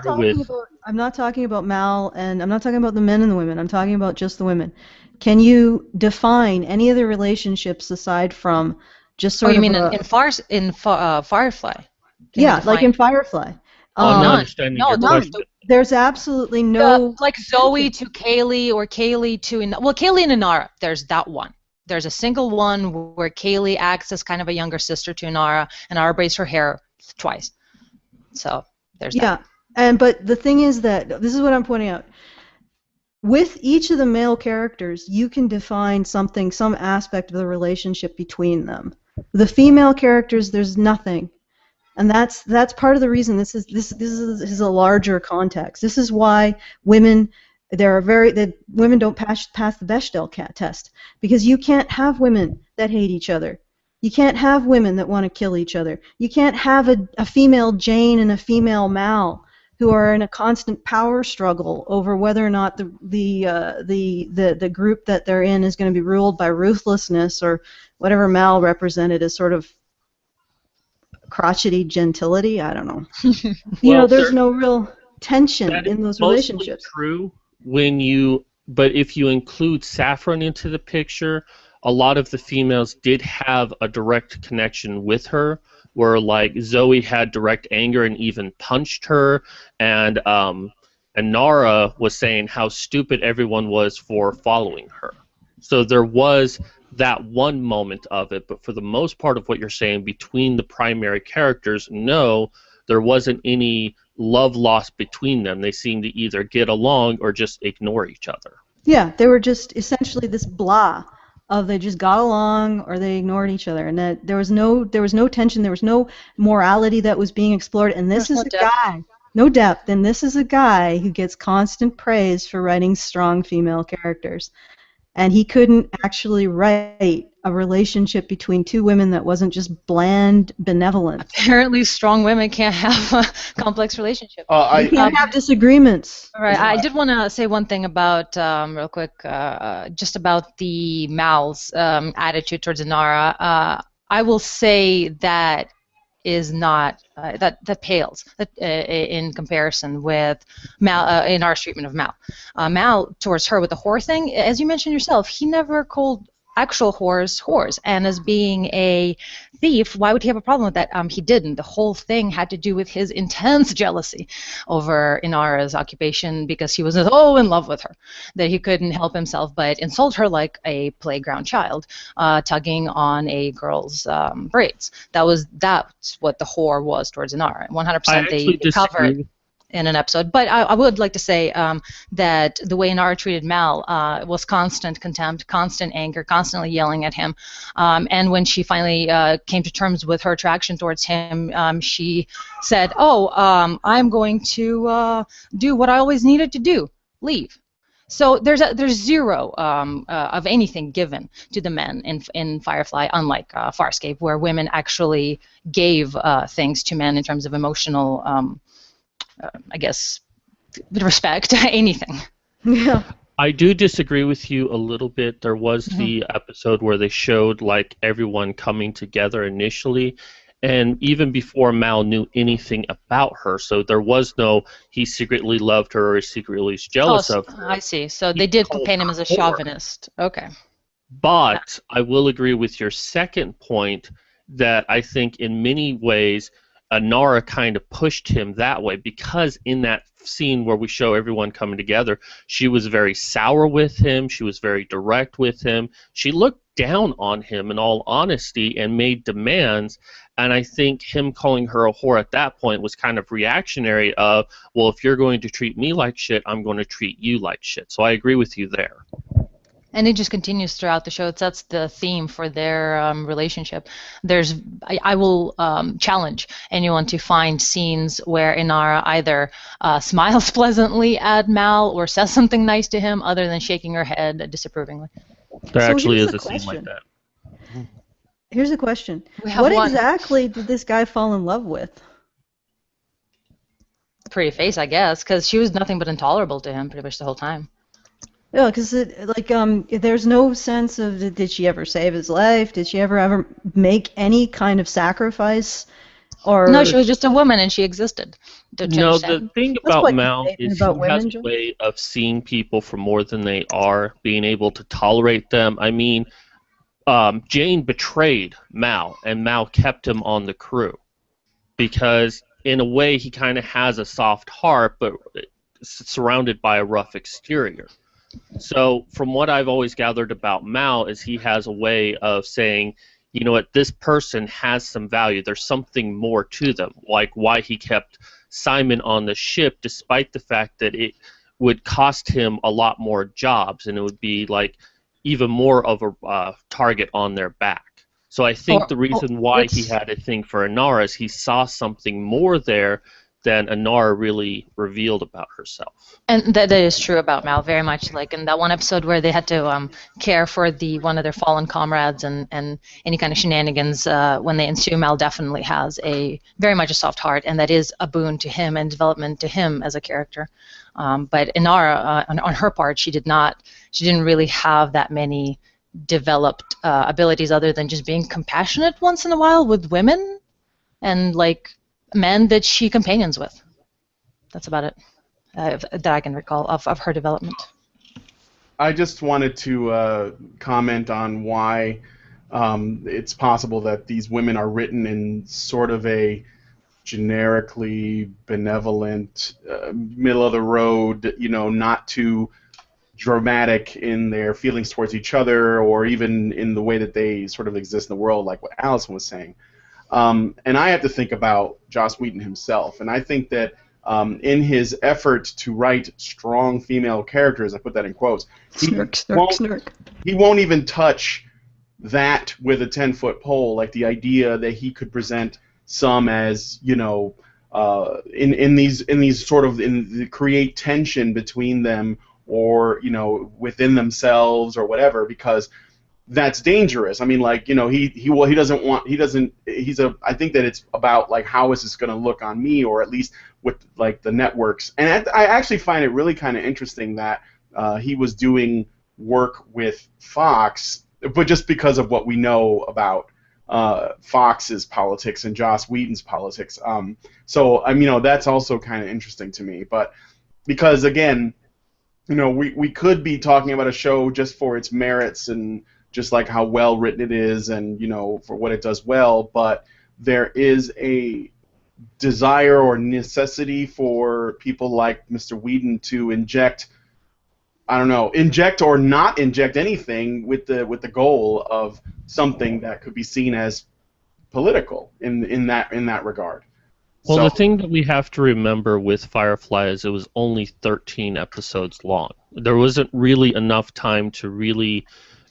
not talking about Mal, and I'm not talking about the men and the women. I'm talking about just the women. Can you define any of the relationships aside from just sort of? You mean in Firefly? Like in Firefly. I'm not understanding your question. There's absolutely no. Like Zoe to Kaylee or Kaylee to Kaylee and Inara. There's that one. There's a single one where Kaylee acts as kind of a younger sister to Inara, and Inara braids her hair twice. So there's that. But the thing is that this is what I'm pointing out. With each of the male characters, you can define some aspect of the relationship between them. The female characters, there's nothing. And that's part of the reason this is a larger context. This is why women don't pass the Bechdel test, because you can't have women that hate each other. You can't have women that want to kill each other. You can't have a female Jane and a female Mal who are in a constant power struggle over whether or not the group that they're in is going to be ruled by ruthlessness or whatever Mal represented as sort of crotchety gentility. I don't know. There's no real tension in those relationships. True but if you include Saffron into the picture, a lot of the females did have a direct connection with her, where like Zoe had direct anger and even punched her, and Nara was saying how stupid everyone was for following her. So there was that one moment of it, but for the most part of what you're saying, between the primary characters, no, there wasn't any love lost between them. They seemed to either get along or just ignore each other. Yeah, they were just essentially this blah of they just got along or they ignored each other, and that there was no tension, there was no morality that was being explored. And this is no depth, and this is a guy who gets constant praise for writing strong female characters. And he couldn't actually write a relationship between two women that wasn't just bland benevolence. Apparently, strong women can't have a complex relationship. They can't have disagreements. All right, I did want to say one thing about, real quick, just about the Mal's attitude towards Inara. I will say that is not that pales in comparison with Mal in our treatment of Mal. Mal towards her with the whore thing, as you mentioned yourself, he never called actual whores, and as being a thief, why would he have a problem with that? He didn't. The whole thing had to do with his intense jealousy over Inara's occupation, because he was so in love with her that he couldn't help himself but insult her like a playground child, tugging on a girl's braids. That's what the whore was towards Inara. 100% they covered in an episode. But I would like to say that the way Inara treated Mal was constant contempt, constant anger, constantly yelling at him. And when she finally came to terms with her attraction towards him, she said, I'm going to do what I always needed to do, leave. So there's zero of anything given to the men in Firefly, unlike Farscape, where women actually gave things to men in terms of emotional I guess, respect, anything. Yeah. I do disagree with you a little bit. There was the episode where they showed like everyone coming together initially, and even before Mal knew anything about her, so there was no he secretly loved her or secretly is jealous of her. I see. So they did paint him as a chauvinist. Okay. But I will agree with your second point that I think in many ways Inara kind of pushed him that way, because in that scene where we show everyone coming together, she was very sour with him, she was very direct with him, she looked down on him in all honesty and made demands, and I think him calling her a whore at that point was kind of reactionary of, well, if you're going to treat me like shit, I'm going to treat you like shit. So I agree with you there. And it just continues throughout the show. It sets the theme for their relationship. I will challenge anyone to find scenes where Inara either smiles pleasantly at Mal or says something nice to him, other than shaking her head disapprovingly. There actually is a scene like that. Here's a question. What exactly did this guy fall in love with? Pretty face, I guess, because she was nothing but intolerable to him pretty much the whole time. Yeah, because there's no sense of did she ever save his life? Did she ever make any kind of sacrifice? Or no, she was just a woman and she existed. No, the thing about Mal is he has a way of seeing people for more than they are, being able to tolerate them. I mean, Jane betrayed Mal, and Mal kept him on the crew because, in a way, he kind of has a soft heart, but surrounded by a rough exterior. So from what I've always gathered about Mal is he has a way of saying, you know what, this person has some value. There's something more to them, like why he kept Simon on the ship despite the fact that it would cost him a lot more jobs and it would be like even more of a target on their back. So I think the reason why he had a thing for Inara is he saw something more there than Inara really revealed about herself. And that is true about Mal, very much like in that one episode where they had to care for one of their fallen comrades and any kind of shenanigans when they ensue. Mal definitely has very much a soft heart, and that is a boon to him and development to him as a character. But Inara, on her part, she didn't really have that many developed abilities other than just being compassionate once in a while with women and like men that she companions with. That's about it that I can recall of her development. I just wanted to comment on why it's possible that these women are written in sort of a generically benevolent, middle of the road, not too dramatic in their feelings towards each other or even in the way that they sort of exist in the world, like what Allison was saying. And I have to think about Joss Whedon himself, and I think that in his effort to write strong female characters, I put that in quotes, he won't even touch that with a 10-foot pole, like the idea that he could present some as, in these sort of create tension between them, or within themselves or whatever, because that's dangerous. I mean, like, he doesn't want, I think that it's about, like, how is this going to look on me, or at least with, like, the networks. And I actually find it really kind of interesting that he was doing work with Fox, but just because of what we know about Fox's politics and Joss Whedon's politics. So that's also kind of interesting to me. But because, again, we could be talking about a show just for its merits and just like how well written it is, and for what it does well, but there is a desire or necessity for people like Mr. Whedon to inject or not inject anything with the goal of something that could be seen as political in that regard. Well, So, the thing that we have to remember with Firefly is it was only 13 episodes long. There wasn't really enough time to really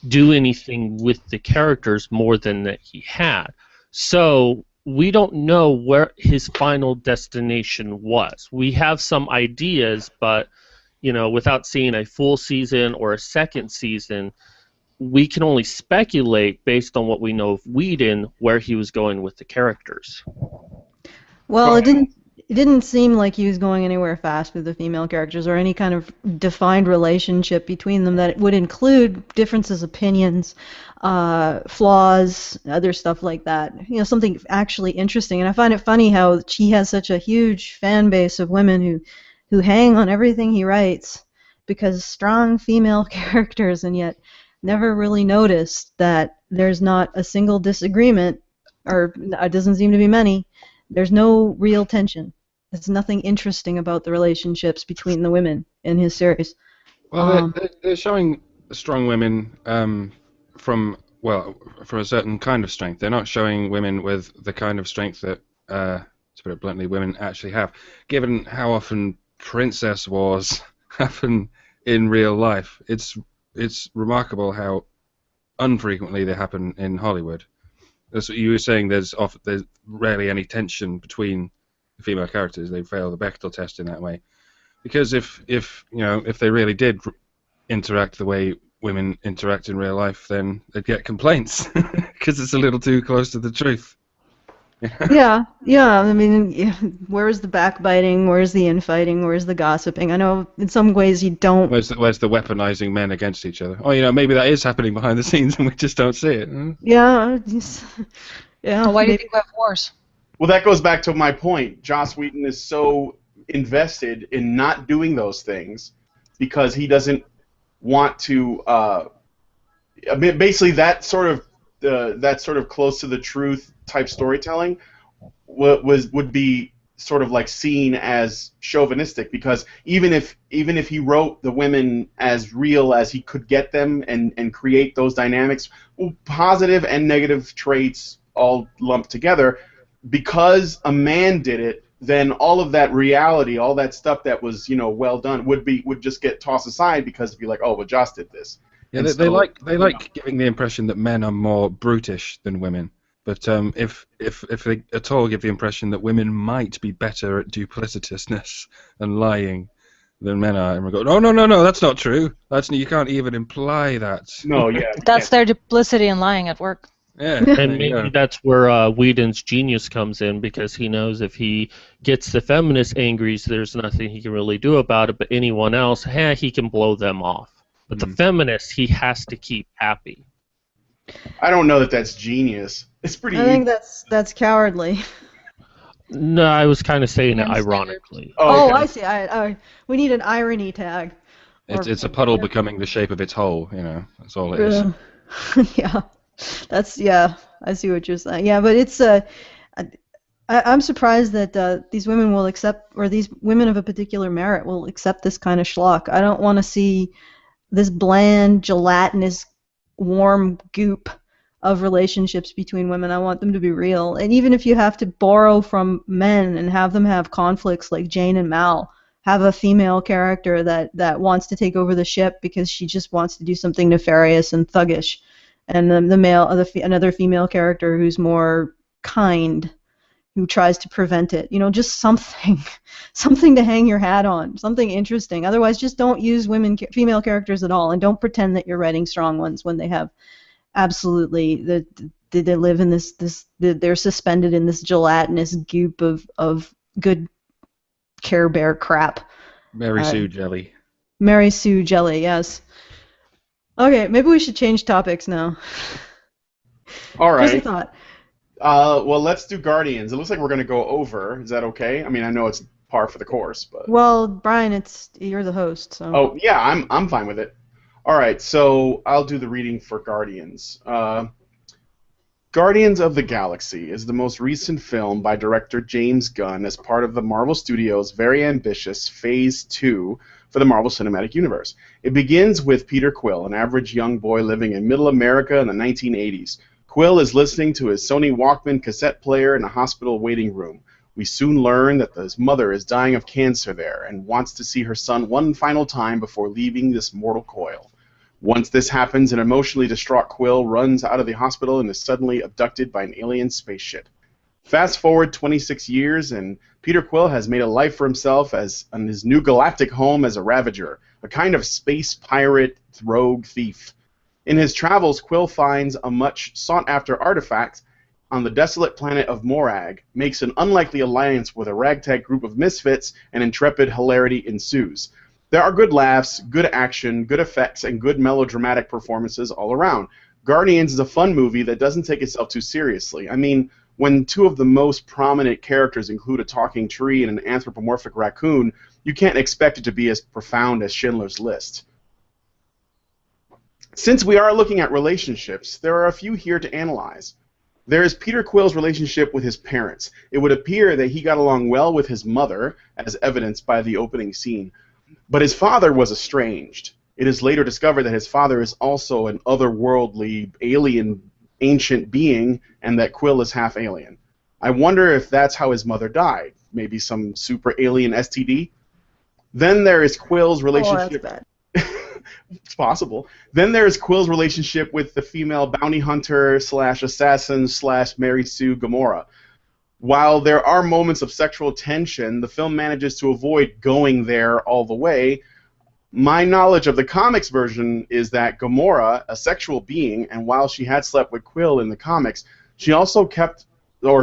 do anything with the characters more than that he had. So we don't know where his final destination was. We have some ideas, but without seeing a full season or a second season, we can only speculate based on what we know of Whedon where he was going with the characters. Well, it didn't seem like he was going anywhere fast with the female characters, or any kind of defined relationship between them that would include differences of opinions, flaws, other stuff like that. Something actually interesting. And I find it funny how he has such a huge fan base of women who hang on everything he writes because strong female characters, and yet never really noticed that there's not a single disagreement, or it doesn't seem to be many. There's no real tension. There's nothing interesting about the relationships between the women in his series. Well, they're showing strong women from a certain kind of strength. They're not showing women with the kind of strength that, to put it bluntly, women actually have. Given how often princess wars happen in real life, it's remarkable how unfrequently they happen in Hollywood. That's what you were saying. There's rarely any tension between the female characters. They fail the Bechdel test in that way. Because if they really did interact the way women interact in real life, then they'd get complaints because it's a little too close to the truth. Yeah. I mean, where's the backbiting? Where's the infighting? Where's the gossiping? I know in some ways you don't. Where's the weaponizing men against each other? Oh, maybe that is happening behind the scenes and we just don't see it. Yeah. Yeah. Well, why do you think we have wars? well, that goes back to my point. Joss Whedon is so invested in not doing those things because he doesn't want to. Basically, that sort of close to the truth type storytelling would be sort of like seen as chauvinistic, because even if he wrote the women as real as he could get them and create those dynamics, positive and negative traits all lumped together, because a man did it, then all of that reality, all that stuff that was well done would just get tossed aside because it'd be like, oh, well, Joss did this. Yeah, they like giving the impression that men are more brutish than women. But if they at all give the impression that women might be better at duplicitousness and lying than men are, and we go, no, that's not true. You can't even imply that. No, yeah. That's their duplicity and lying at work. Yeah, And maybe that's where Whedon's genius comes in, because he knows if he gets the feminists angry, there's nothing he can really do about it, but anyone else, he can blow them off. But the feminists, he has to keep happy. I don't know that that's genius. It's pretty. I think that's cowardly. No, I was kind of saying it ironically. Oh, okay. I see. We need an irony tag. it's a puddle becoming the shape of its hole. That's all it is. Yeah, I see what you're saying. Yeah, but it's I'm surprised that these women will accept, or these women of a particular merit will accept this kind of schlock. I don't want to see this bland, gelatinous, warm goop of relationships between women. I want them to be real. And even if you have to borrow from men and have them have conflicts like Jane and Mal, have a female character that wants to take over the ship because she just wants to do something nefarious and thuggish, and the male, another female character who's more kind, who tries to prevent it. You know, just something, something to hang your hat on, something interesting. Otherwise, just don't use female characters at all, and don't pretend that you're writing strong ones when they have absolutely they live in they're suspended in this gelatinous goop of good Care Bear crap. Mary Sue jelly. Mary Sue jelly, yes. Okay, maybe we should change topics now. All right. Just a thought. Well, let's do Guardians. It looks like we're going to go over. Is that okay? I mean, I know it's par for the course, but. Well, Brian, you're the host, so. Oh yeah, I'm fine with it. All right, so I'll do the reading for Guardians. Guardians of the Galaxy is the most recent film by director James Gunn as part of the Marvel Studios' very ambitious Phase 2 for the Marvel Cinematic Universe. It begins with Peter Quill, an average young boy living in Middle America in the 1980s. Quill is listening to his Sony Walkman cassette player in a hospital waiting room. We soon learn that his mother is dying of cancer there and wants to see her son one final time before leaving this mortal coil. Once this happens, an emotionally distraught Quill runs out of the hospital and is suddenly abducted by an alien spaceship. Fast forward 26 years, and Peter Quill has made a life for himself on his new galactic home as a Ravager, a kind of space pirate rogue thief. In his travels, Quill finds a much sought-after artifact on the desolate planet of Morag, makes an unlikely alliance with a ragtag group of misfits, and intrepid hilarity ensues. There are good laughs, good action, good effects, and good melodramatic performances all around. Guardians is a fun movie that doesn't take itself too seriously. I mean, when two of the most prominent characters include a talking tree and an anthropomorphic raccoon, you can't expect it to be as profound as Schindler's List. Since we are looking at relationships, there are a few here to analyze. There is Peter Quill's relationship with his parents. It would appear that he got along well with his mother, as evidenced by the opening scene. But his father was estranged. It is later discovered that his father is also an otherworldly, alien, ancient being, and that Quill is half alien. I wonder if that's how his mother died. Maybe some super alien STD? Then there is Quill's relationship... Oh, that's bad. It's possible. Then there is Quill's relationship with the female bounty hunter / assassin / Mary Sue Gamora. While there are moments of sexual tension, the film manages to avoid going there all the way. My knowledge of the comics version is that Gamora, a sexual being, and while she had slept with Quill in the comics, she also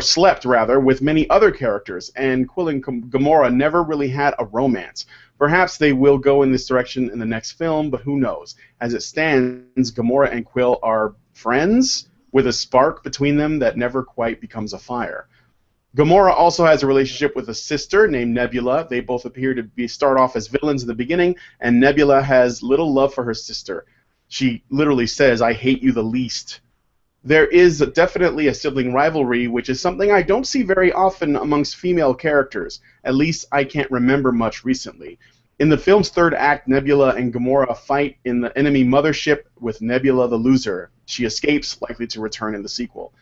slept with many other characters, and Quill and Gamora never really had a romance. Perhaps they will go in this direction in the next film, but who knows? As it stands, Gamora and Quill are friends with a spark between them that never quite becomes a fire. Gamora also has a relationship with a sister named Nebula. They both appear to start off as villains in the beginning, and Nebula has little love for her sister. She literally says, "I hate you the least." There is definitely a sibling rivalry, which is something I don't see very often amongst female characters. At least I can't remember much recently. In the film's third act, Nebula and Gamora fight in the enemy mothership with Nebula the loser. She escapes, likely to return in the sequel.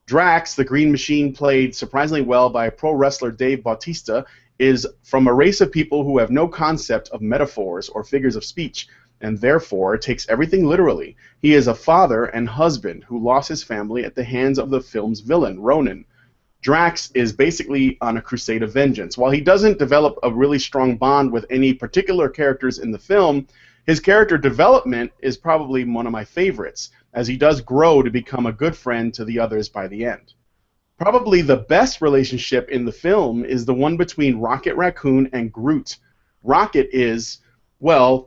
Drax, the Green Machine, played surprisingly well by pro wrestler Dave Bautista, is from a race of people who have no concept of metaphors or figures of speech, and therefore takes everything literally. He is a father and husband who lost his family at the hands of the film's villain, Ronan. Drax is basically on a crusade of vengeance. While he doesn't develop a really strong bond with any particular characters in the film, his character development is probably one of my favorites, as he does grow to become a good friend to the others by the end. Probably the best relationship in the film is the one between Rocket Raccoon and Groot. Rocket is a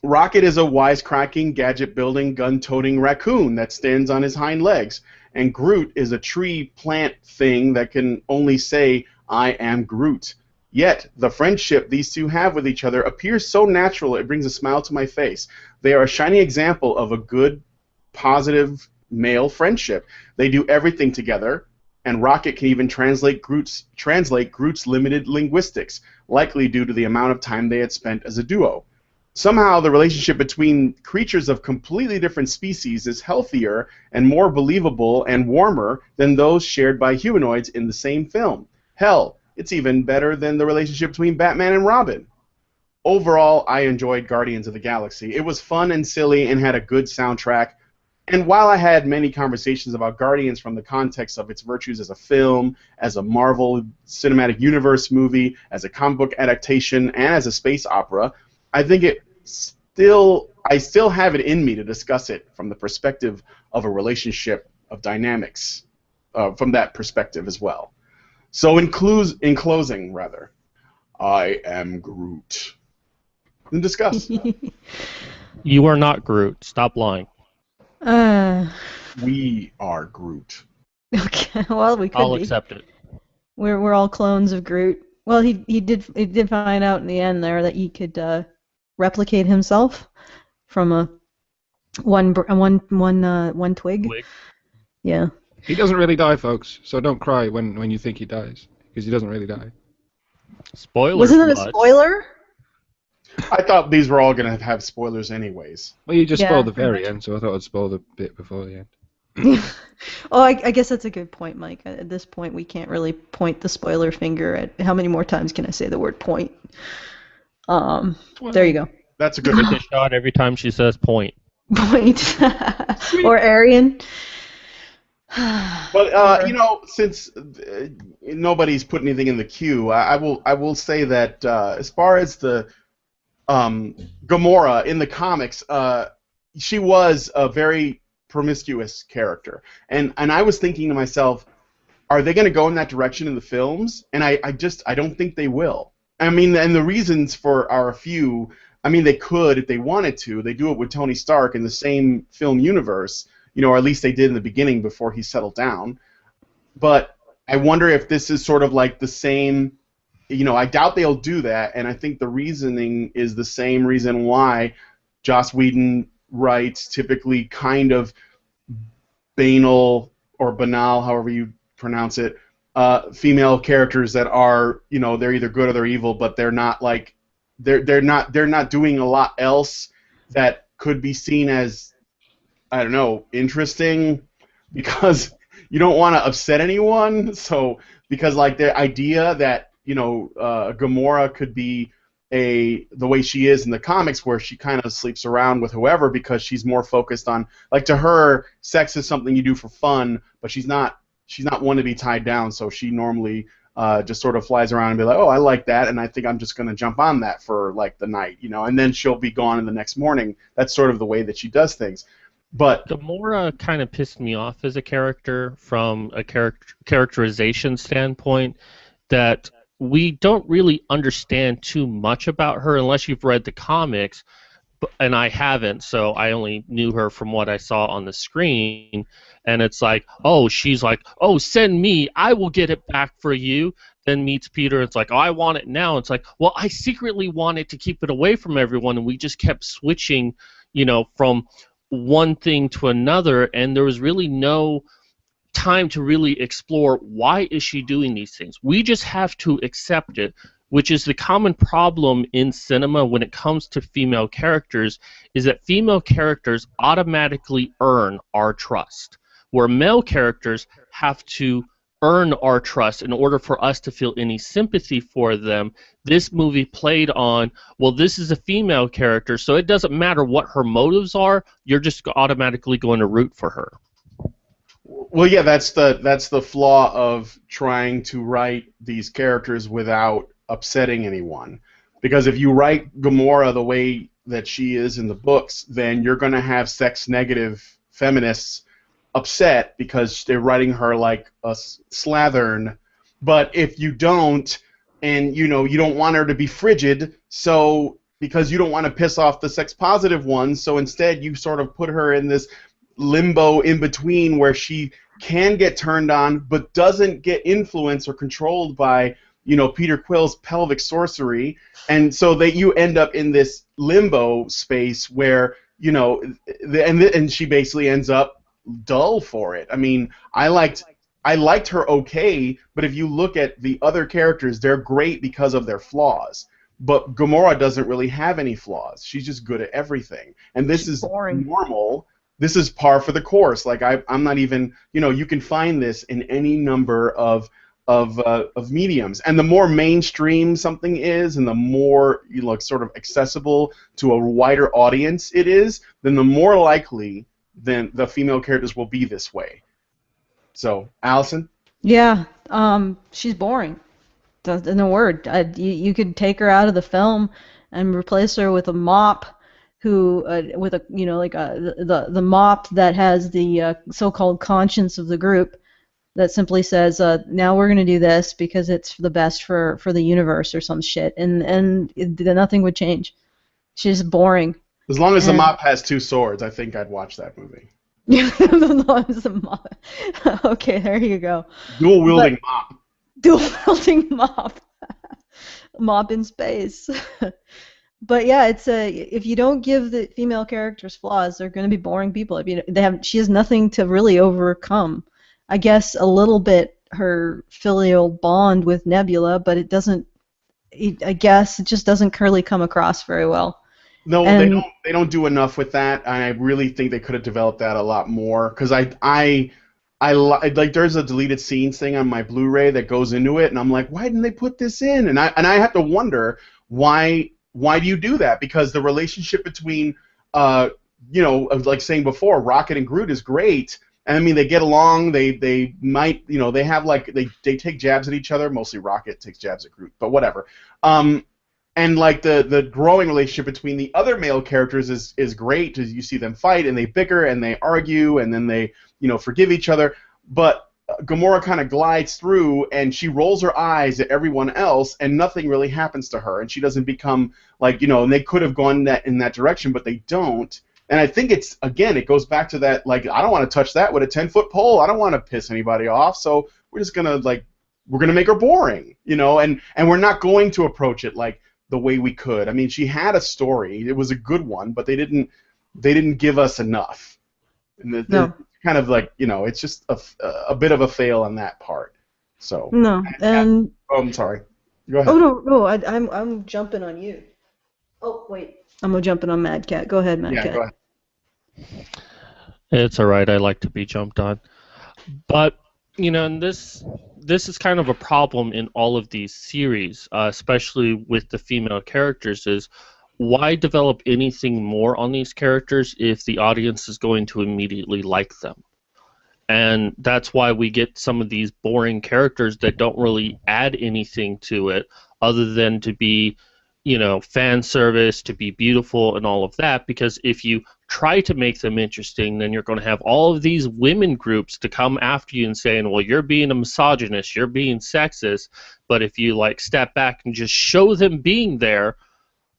wisecracking, gadget-building, gun-toting raccoon that stands on his hind legs, and Groot is a tree plant thing that can only say, "I am Groot." Yet, the friendship these two have with each other appears so natural it brings a smile to my face. They are a shining example of a good, positive male friendship. They do everything together, and Rocket can even translate Groot's limited linguistics, likely due to the amount of time they had spent as a duo. Somehow, the relationship between creatures of completely different species is healthier and more believable and warmer than those shared by humanoids in the same film. Hell, it's even better than the relationship between Batman and Robin. Overall, I enjoyed Guardians of the Galaxy. It was fun and silly and had a good soundtrack. And while I had many conversations about Guardians from the context of its virtues as a film, as a Marvel Cinematic Universe movie, as a comic book adaptation, and as a space opera, I think I still have it in me to discuss it from the perspective of a relationship of dynamics, from that perspective as well. So in closing, rather, I am Groot. And discuss. You are not Groot. Stop lying. We are Groot. Okay, well, we could I'll be. accept it. We're all clones of Groot. Well, he did find out in the end there that he could replicate himself from one twig. Twig. Yeah. He doesn't really die, folks, so don't cry when you think he dies, because he doesn't really die. Spoilers. Wasn't it a much. spoiler? I thought these were all going to have spoilers anyways. Well, you just Yeah, spoiled the pretty very end, so I thought I'd spoil the bit before the end. Oh, I guess that's a good point, Mike. At this point, we can't really point the spoiler finger at how many more times can I say the word point? There you go. That's a good Take a shot every time she says point. Point. Or Aryan. But since nobody's put anything in the queue, I will say that as far as the Gamora in the comics, she was a very promiscuous character, and I was thinking to myself, are they going to go in that direction in the films? And I don't think they will. I mean, and the reasons for are a few. I mean, they could if they wanted to. They do it with Tony Stark in the same film universe, or at least they did in the beginning before he settled down. But I wonder if this is sort of like the same. I doubt they'll do that, and I think the reasoning is the same reason why Joss Whedon writes typically kind of banal or banal, however you pronounce it, female characters that are, they're either good or they're evil, but they're not like they're not doing a lot else that could be seen as, I don't know, interesting, because you don't want to upset anyone. So because like the idea that Gamora could be the way she is in the comics, where she kind of sleeps around with whoever because she's more focused on, like, to her, sex is something you do for fun, but she's not one to be tied down, so she normally just sort of flies around and be like, oh, I like that, and I think I'm just going to jump on that for like the night, and then she'll be gone in the next morning. That's sort of the way that she does things. But Gamora kind of pissed me off as a character from a characterization standpoint, that we don't really understand too much about her unless you've read the comics, and I haven't, so I only knew her from what I saw on the screen. And it's like, oh, she's like, oh, send me, I will get it back for you. Then meets Peter, it's like, oh, I want it now. It's like, well, I secretly wanted to keep it away from everyone, and we just kept switching, from one thing to another, and there was really no time to really explore why is she doing these things. We just have to accept it, which is the common problem in cinema when it comes to female characters, is that female characters automatically earn our trust, where male characters have to earn our trust in order for us to feel any sympathy for them. This movie played on, well, this is a female character, so it doesn't matter what her motives are, you're just automatically going to root for her. Well, yeah, that's the flaw of trying to write these characters without upsetting anyone. Because if you write Gamora the way that she is in the books, then you're going to have sex-negative feminists upset because they're writing her like a slattern. But if you don't, and you don't want her to be frigid, so because you don't want to piss off the sex-positive ones, so instead you sort of put her in this limbo in between where she can get turned on but doesn't get influenced or controlled by Peter Quill's pelvic sorcery, and so that you end up in this limbo space where and she basically ends up dull for it. I mean, I liked her okay, but if you look at the other characters, they're great because of their flaws. But Gamora doesn't really have any flaws. She's just good at everything, and this is boring. Normal. This is par for the course. Like I'm not even, you can find this in any number of mediums, and the more mainstream something is, and the more sort of accessible to a wider audience it is, then the more likely then the female characters will be this way. So, Allison? Yeah, she's boring. In a word, you could take her out of the film and replace her with a mop, who with a like the mop that has the so-called conscience of the group, that simply says, now we're going to do this because it's the best for the universe or some shit, and nothing would change. She's boring. As long as the mop has two swords, I think I'd watch that movie. Okay, there you go. Dual-wielding mop. Dual-wielding mop. Mop in space. But yeah, it's if you don't give the female characters flaws, they're going to be boring people. I mean, she has nothing to really overcome. I guess a little bit her filial bond with Nebula, but it doesn't. I guess it just doesn't really come across very well. No, they don't do enough with that, and I really think they could have developed that a lot more. Because I like there's a deleted scenes thing on my Blu-ray that goes into it, and I'm like, why didn't they put this in? And I have to wonder why do you do that? Because the relationship between like saying before, Rocket and Groot is great. And I mean, they get along. They might, they have like they take jabs at each other. Mostly Rocket takes jabs at Groot, but whatever. And like the growing relationship between the other male characters is great. As you see them fight and they bicker and they argue and then they forgive each other. But Gamora kind of glides through and she rolls her eyes at everyone else and nothing really happens to her and she doesn't become like and they could have gone in that direction, but they don't. And I think it goes back to that, like, I don't want to touch that with a 10-foot pole. I don't want to piss anybody off, so we're just going to, we're going to make her boring, and we're not going to approach it, like, the way we could. I mean, she had a story. It was a good one, but they didn't give us enough. And No. Kind of like, it's just a bit of a fail on that part. So. No, and. Oh, I'm sorry. Go ahead. Oh no, I'm jumping on you. Oh wait, I'm jumping on Mad Cat. Go ahead, Mad Cat. Yeah, go ahead. It's all right. I like to be jumped on, but and this is kind of a problem in all of these series, especially with the female characters. Is why develop anything more on these characters if the audience is going to immediately like them? And that's why we get some of these boring characters that don't really add anything to it other than to be, fan service, to be beautiful and all of that. Because if you try to make them interesting, then you're going to have all of these women groups to come after you and saying, well, you're being a misogynist, you're being sexist. But if you, step back and just show them being there,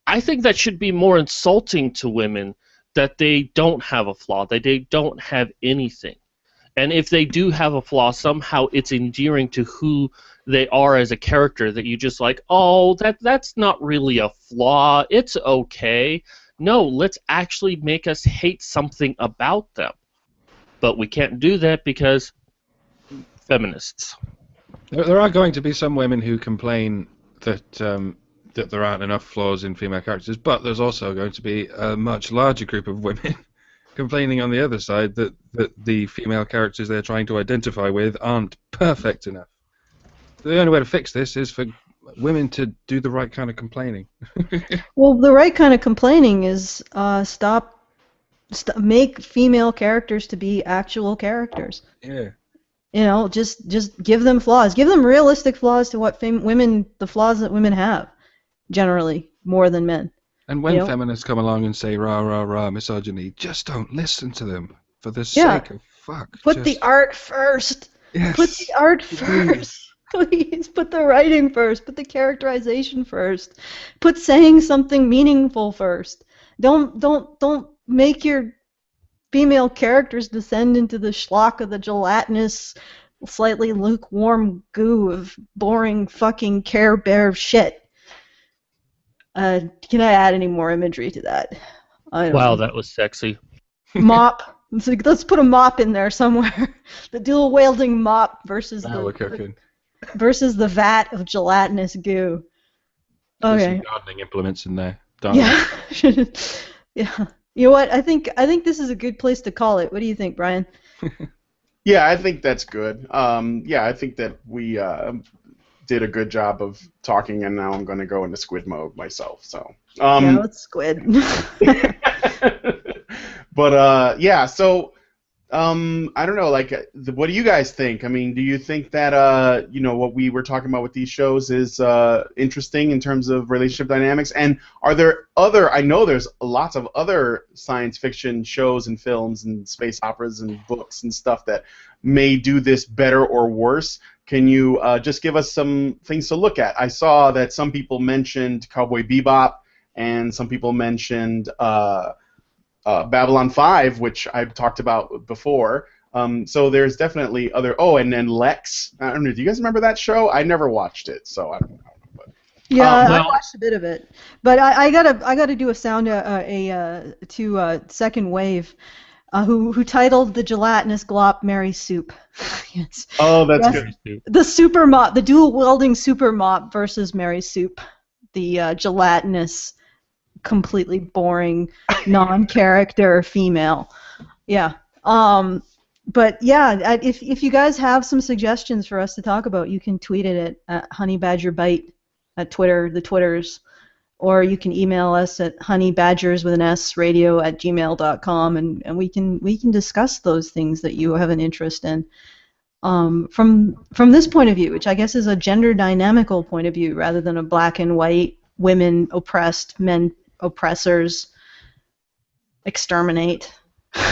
I think that should be more insulting to women, that they don't have a flaw, that they don't have anything. And if they do have a flaw, somehow it's endearing to who they are as a character, that you just like, oh, that's not really a flaw, it's okay. No, let's actually make us hate something about them. But we can't do that because feminists. There are going to be some women who complain that there aren't enough flaws in female characters, but there's also going to be a much larger group of women complaining on the other side that the female characters they're trying to identify with aren't perfect enough. The only way to fix this is for women to do the right kind of complaining. Well, the right kind of complaining is make female characters to be actual characters. Yeah. Just give them flaws. Give them realistic flaws to what the flaws that women have, generally, more than men. And when feminists come along and say rah rah rah misogyny, just don't listen to them for the sake of fuck. Put the art first. Yes. Put the art first. Please put the writing first. Put the characterization first. Put saying something meaningful first. Don't make your female characters descend into the schlock of the gelatinous, slightly lukewarm goo of boring fucking Care Bear shit. Can I add any more imagery to that? I don't know. That was sexy. Mop. Let's put a mop in there somewhere. The dual-wielding mop versus we're cooking. Versus the vat of gelatinous goo. There's Okay. some gardening implements in there. Yeah. Yeah. You know what? I think this is a good place to call it. What do you think, Brian? Yeah, I think that's good. I think that we did a good job of talking, and now I'm going to go into squid mode myself. So. Yeah, let's squid. But yeah, so I don't know, like, what do you guys think? I mean, do you think that you know, what we were talking about with these shows is interesting in terms of relationship dynamics? And are there other? I know there's lots of other science fiction shows and films and space operas and books and stuff that may do this better or worse. Can you just give us some things to look at? I saw that some people mentioned Cowboy Bebop, and some people mentioned Babylon 5, which I've talked about before. So there's definitely other. Oh, and then Lex. I don't know. Do you guys remember that show? I never watched it, so I don't know. But, Yeah, I well- watched a bit of it, but I gotta do a sound to Second Wave, who titled the gelatinous glop Mary Soup. Yes. Oh, that's Yes. good. The super mop, the dual wielding super mop versus Mary Soup, the gelatinous, completely boring, non-character female. Yeah. But yeah, if you guys have some suggestions for us to talk about, you can tweet it at honeybadgerbite at Twitter, the Twitters, or you can email us at honeybadgers@gmail.com, and we can discuss those things that you have an interest in. From this point of view, which I guess is a gender dynamical point of view rather than a black and white, women oppressed, men oppressors, exterminate.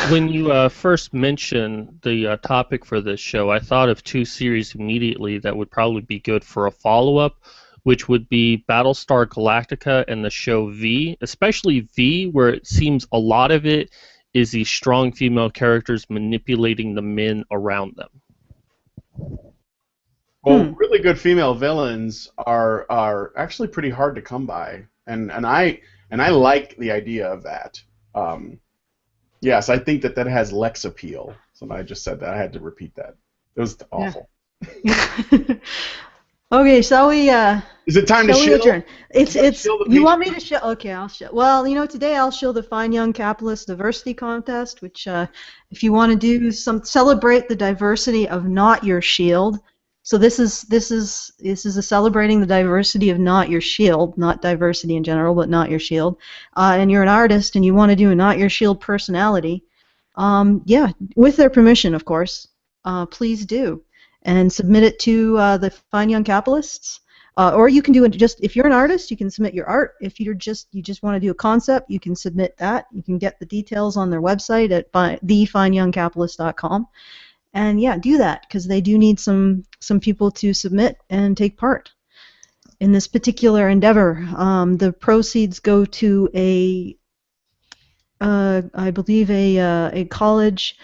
When you first mentioned the topic for this show, I thought of two series immediately that would probably be good for a follow-up, which would be Battlestar Galactica and the show V, especially V, where it seems a lot of it is these strong female characters manipulating the men around them. Well, really good female villains are actually pretty hard to come by, and I like the idea of that. Yes, I think that has Lex appeal. Somebody just said that. I had to repeat that. It was awful. Okay, shall we? Is it time to Shall we shill? adjourn? It's shill the you want me Patreon? to show? Okay, I'll show. Well, today I'll show the Fine Young Capitalist Diversity Contest, which if you want to do celebrate the diversity of Not Your Shield. So this is a celebrating the diversity of Not Your Shield, not diversity in general, but Not Your Shield. And you're an artist and you want to do a Not Your Shield personality. Yeah, with their permission, of course. Please do. And submit it to the Fine Young Capitalists, or you can do it just if you're an artist, you can submit your art. If you just want to do a concept, you can submit that. You can get the details on their website at thefineyoungcapitalist.com, and yeah, do that because they do need some people to submit and take part in this particular endeavor. The proceeds go to I believe a college.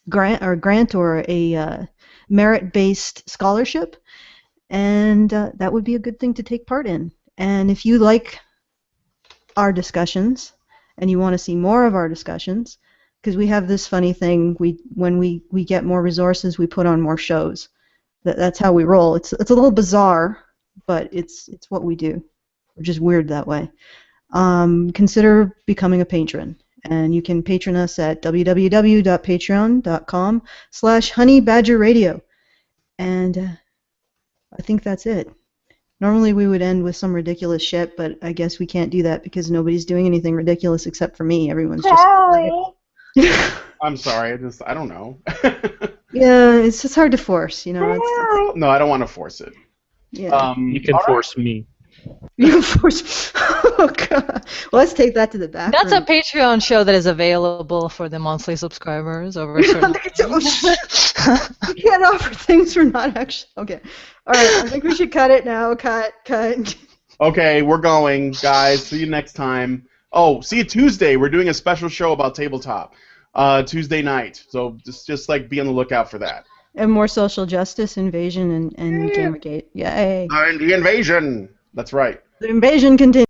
Grant or a merit-based scholarship, and that would be a good thing to take part in. And if you like our discussions and you want to see more of our discussions, because we have this funny thing, when we get more resources, we put on more shows. That's how we roll. It's a little bizarre, but it's what we do. We're just weird that way. Consider becoming a patron. And you can patron us at www.patreon.com/honeybadgerradio. And I think that's it. Normally we would end with some ridiculous shit, but I guess we can't do that because nobody's doing anything ridiculous except for me. Everyone's just... I'm sorry. I don't know. Yeah, it's just hard to force, It's, No, I don't want to force it. yeah. You can force me. You can force... Oh, God. Well, let's take that to the back. That's a Patreon show that is available for the monthly subscribers over a certain You can't offer things we're not actually... Okay. All right, I think we should cut it now. Cut. Okay, we're going, guys. See you next time. Oh, see you Tuesday. We're doing a special show about tabletop. Tuesday night. So just like be on the lookout for that. And more social justice, invasion, and Gamergate. Yay. And the invasion. That's right. The invasion continues.